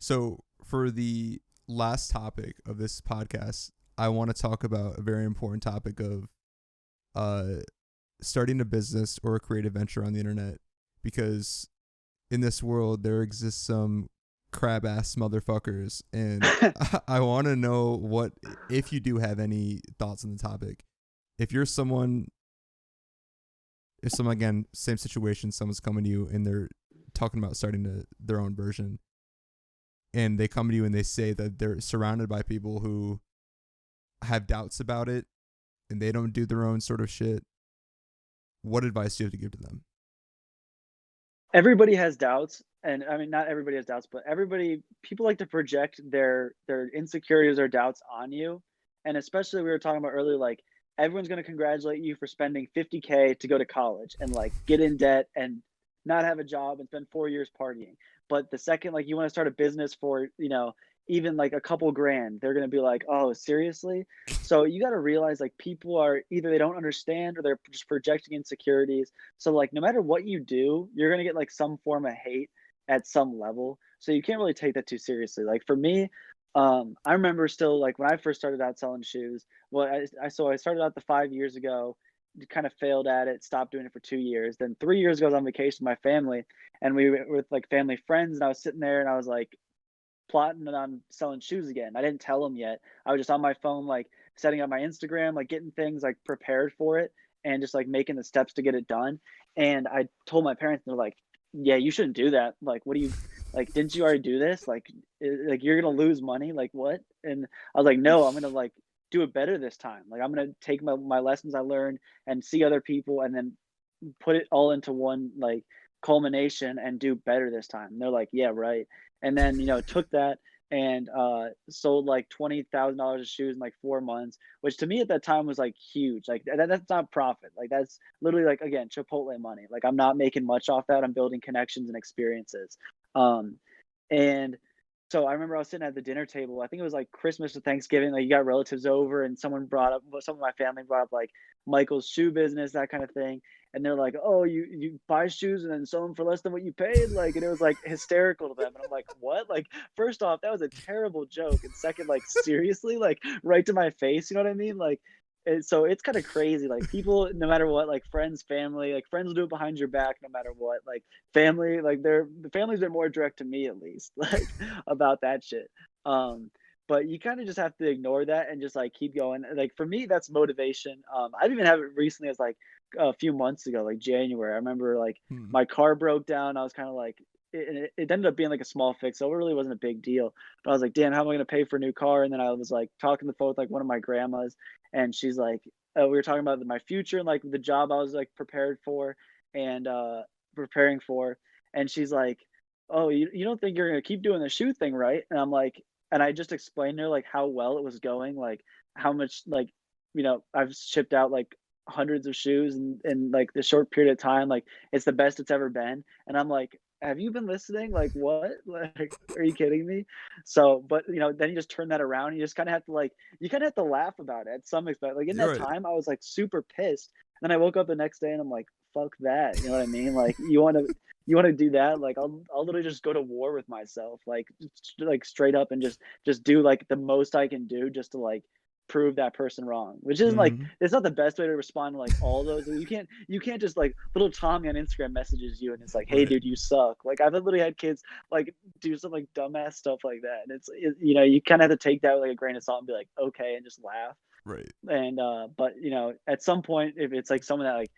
So for the last topic of this podcast, I want to talk about a very important topic of uh starting a business or a creative venture on the internet, because in this world there exists some crab ass motherfuckers, and I want to know what, if you do have any thoughts on the topic. If you're someone, if someone, again, same situation, someone's coming to you and they're talking about starting their own version, and they come to you and they say that they're surrounded by people who have doubts about it and they don't do their own sort of shit, what advice do you have to give to them? Everybody has doubts, and I mean not everybody has doubts, but everybody, people like to project their insecurities or doubts on you. And especially we were talking about earlier, like everyone's going to congratulate you for spending 50K to go to college and like get in debt and not have a job and spend 4 years partying. But the second like you want to start a business for, even like a couple grand, they're going to be like, oh seriously. So you got to realize like people are either they don't understand or they're just projecting insecurities. So like no matter what you do, you're gonna get like some form of hate at some level. So you can't really take that too seriously. Like for me, I remember still like when I first started out selling shoes. Well, I started out the 5 years ago, kind of failed at it, stopped doing it for 2 years. Then 3 years ago, I was on vacation with my family, and we were with like family friends, and I was sitting there and I was like plotting on selling shoes again. I didn't tell them yet. I was just on my phone, like setting up my Instagram, like getting things like prepared for it, and just like making the steps to get it done. And I told my parents, they're like, "Yeah, you shouldn't do that. Like, what do you like? Didn't you already do this? Like, like you're gonna lose money. Like, what?" And I was like, "No, I'm gonna like." do it better this time. Like I'm gonna take my lessons I learned and see other people and then put it all into one like culmination and do better this time. And they're like, yeah, right. And then, took that and sold like $20,000 of shoes in like 4 months, which to me at that time was like huge. Like that's not profit. Like that's literally like again Chipotle money. Like I'm not making much off that. I'm building connections and experiences. Um, and so I remember I was sitting at the dinner table. I think it was like Christmas or Thanksgiving. Like you got relatives over, and someone brought up, well, some of my family brought up like Michael's shoe business, that kind of thing. And they're like, "Oh, you buy shoes and then sell them for less than what you paid?" Like, and it was like hysterical to them. And I'm like, "What?" Like, first off, that was a terrible joke, and second, like seriously, like right to my face. You know what I mean? Like, so it's kind of crazy. Like people, no matter what, like friends, family, like friends will do it behind your back, no matter what. Like family, like the families are more direct to me at least, like about that shit. Um, but you kind of just have to ignore that and just like keep going. Like for me, that's motivation. I've even had it recently as like a few months ago, like January. I remember like Hmm. my car broke down. I was kind of like, it ended up being like a small fix, so it really wasn't a big deal. But I was like, damn, how am I gonna pay for a new car? And then I was like talking on the phone with like one of my grandmas, and she's like, we were talking about my future and like the job I was like prepared for and preparing for, and she's like, "Oh, you don't think you're gonna keep doing the shoe thing, right?" And I'm like, and I just explained to her like how well it was going, like how much like I've shipped out like hundreds of shoes in like the short period of time, like it's the best it's ever been. And I'm like, have you been listening? Like what? Like, are you kidding me? So, but then you just turn that around. You just kind of have to like, you kind of have to laugh about it at some extent. Like in You're that right. time, I was like super pissed. And I woke up the next day and I'm like, fuck that. You know what I mean? Like you want to do that? Like I'll literally just go to war with myself, like straight up and just do like the most I can do just to like prove that person wrong, which isn't like Hmm. it's not the best way to respond to like all those. You can't just like little Tommy on Instagram messages you and it's like, hey Right. dude, you suck. Like I've literally had kids like do some like dumbass stuff like that, and you kind of have to take that with like a grain of salt and be like, okay, and just laugh. Right. And but at some point, if it's like someone that like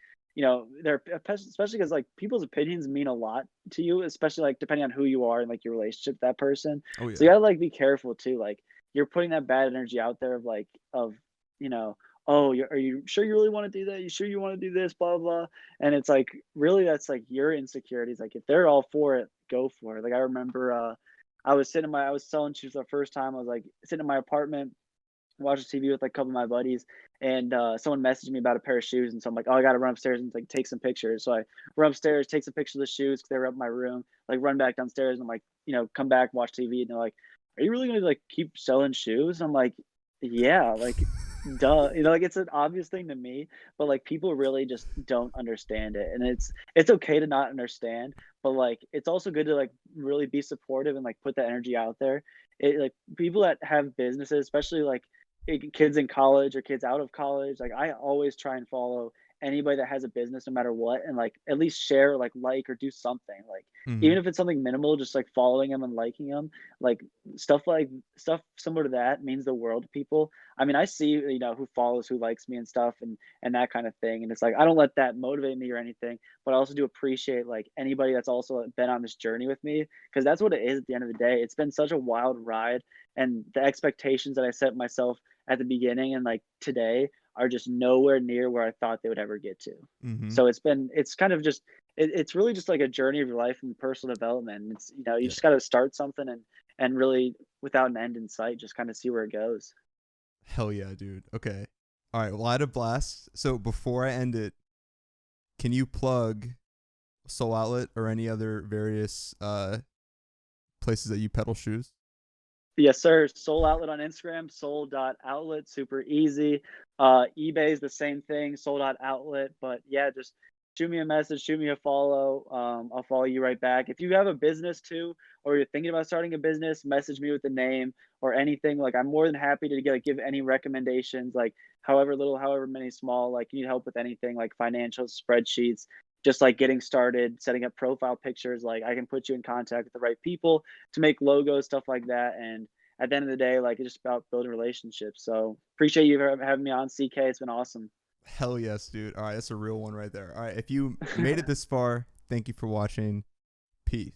they're especially because like people's opinions mean a lot to you, especially like depending on who you are and like your relationship with that person. Oh So yeah. you gotta like be careful too. Like you're putting that bad energy out there of like of you know oh are you sure you really want to do that? You sure you want to do this? Blah blah. And it's like really that's like your insecurities. Like if they're all for it, go for it. Like I remember I was selling shoes for the first time. I was like sitting in my apartment watching TV with like a couple of my buddies, and someone messaged me about a pair of shoes, and so I'm like, oh, I gotta run upstairs and like take some pictures. So I run upstairs, take some pictures of the shoes because they were up in my room. Like run back downstairs and I'm like, come back, watch TV, and they're like, are you really gonna like keep selling shoes? And I'm like, yeah, like duh, like it's an obvious thing to me, but like people really just don't understand it, and it's okay to not understand, but like it's also good to like really be supportive and like put that energy out there. It like people that have businesses, especially like kids in college or kids out of college, like I always try and follow anybody that has a business no matter what and like at least share like or do something like Hmm. even if it's something minimal, just like following them and liking them, like stuff similar to that means the world to people. I mean, I see who follows, who likes me and stuff, and that kind of thing, and it's like I don't let that motivate me or anything, but I also do appreciate like anybody that's also been on this journey with me because that's what it is at the end of the day. It's been such a wild ride, and the expectations that I set myself at the beginning and like today are just nowhere near where I thought they would ever get to. Hmm. So it's kind of just it's really just like a journey of your life and personal development. It's you Yeah. just got to start something and really without an end in sight, just kind of see where it goes. Hell yeah, dude. Okay. All right. Well, I had a blast. So before I end it, can you plug Soul Outlet or any other various places that you peddle shoes? Yes, sir. Soul Outlet on Instagram, soul.outlet, super easy. eBay is the same thing, soul.outlet. But yeah, just shoot me a message, shoot me a follow. I'll follow you right back. If you have a business too, or you're thinking about starting a business, message me with the name or anything. Like I'm more than happy to give any recommendations, like however little, however many small, like you need help with anything like financials, spreadsheets, just like getting started, setting up profile pictures, like I can put you in contact with the right people to make logos, stuff like that. And at the end of the day, like it's just about building relationships. So appreciate you having me on, CK. It's been awesome. Hell yes, dude. All right, that's a real one right there. All right, if you made it this far, thank you for watching. Peace.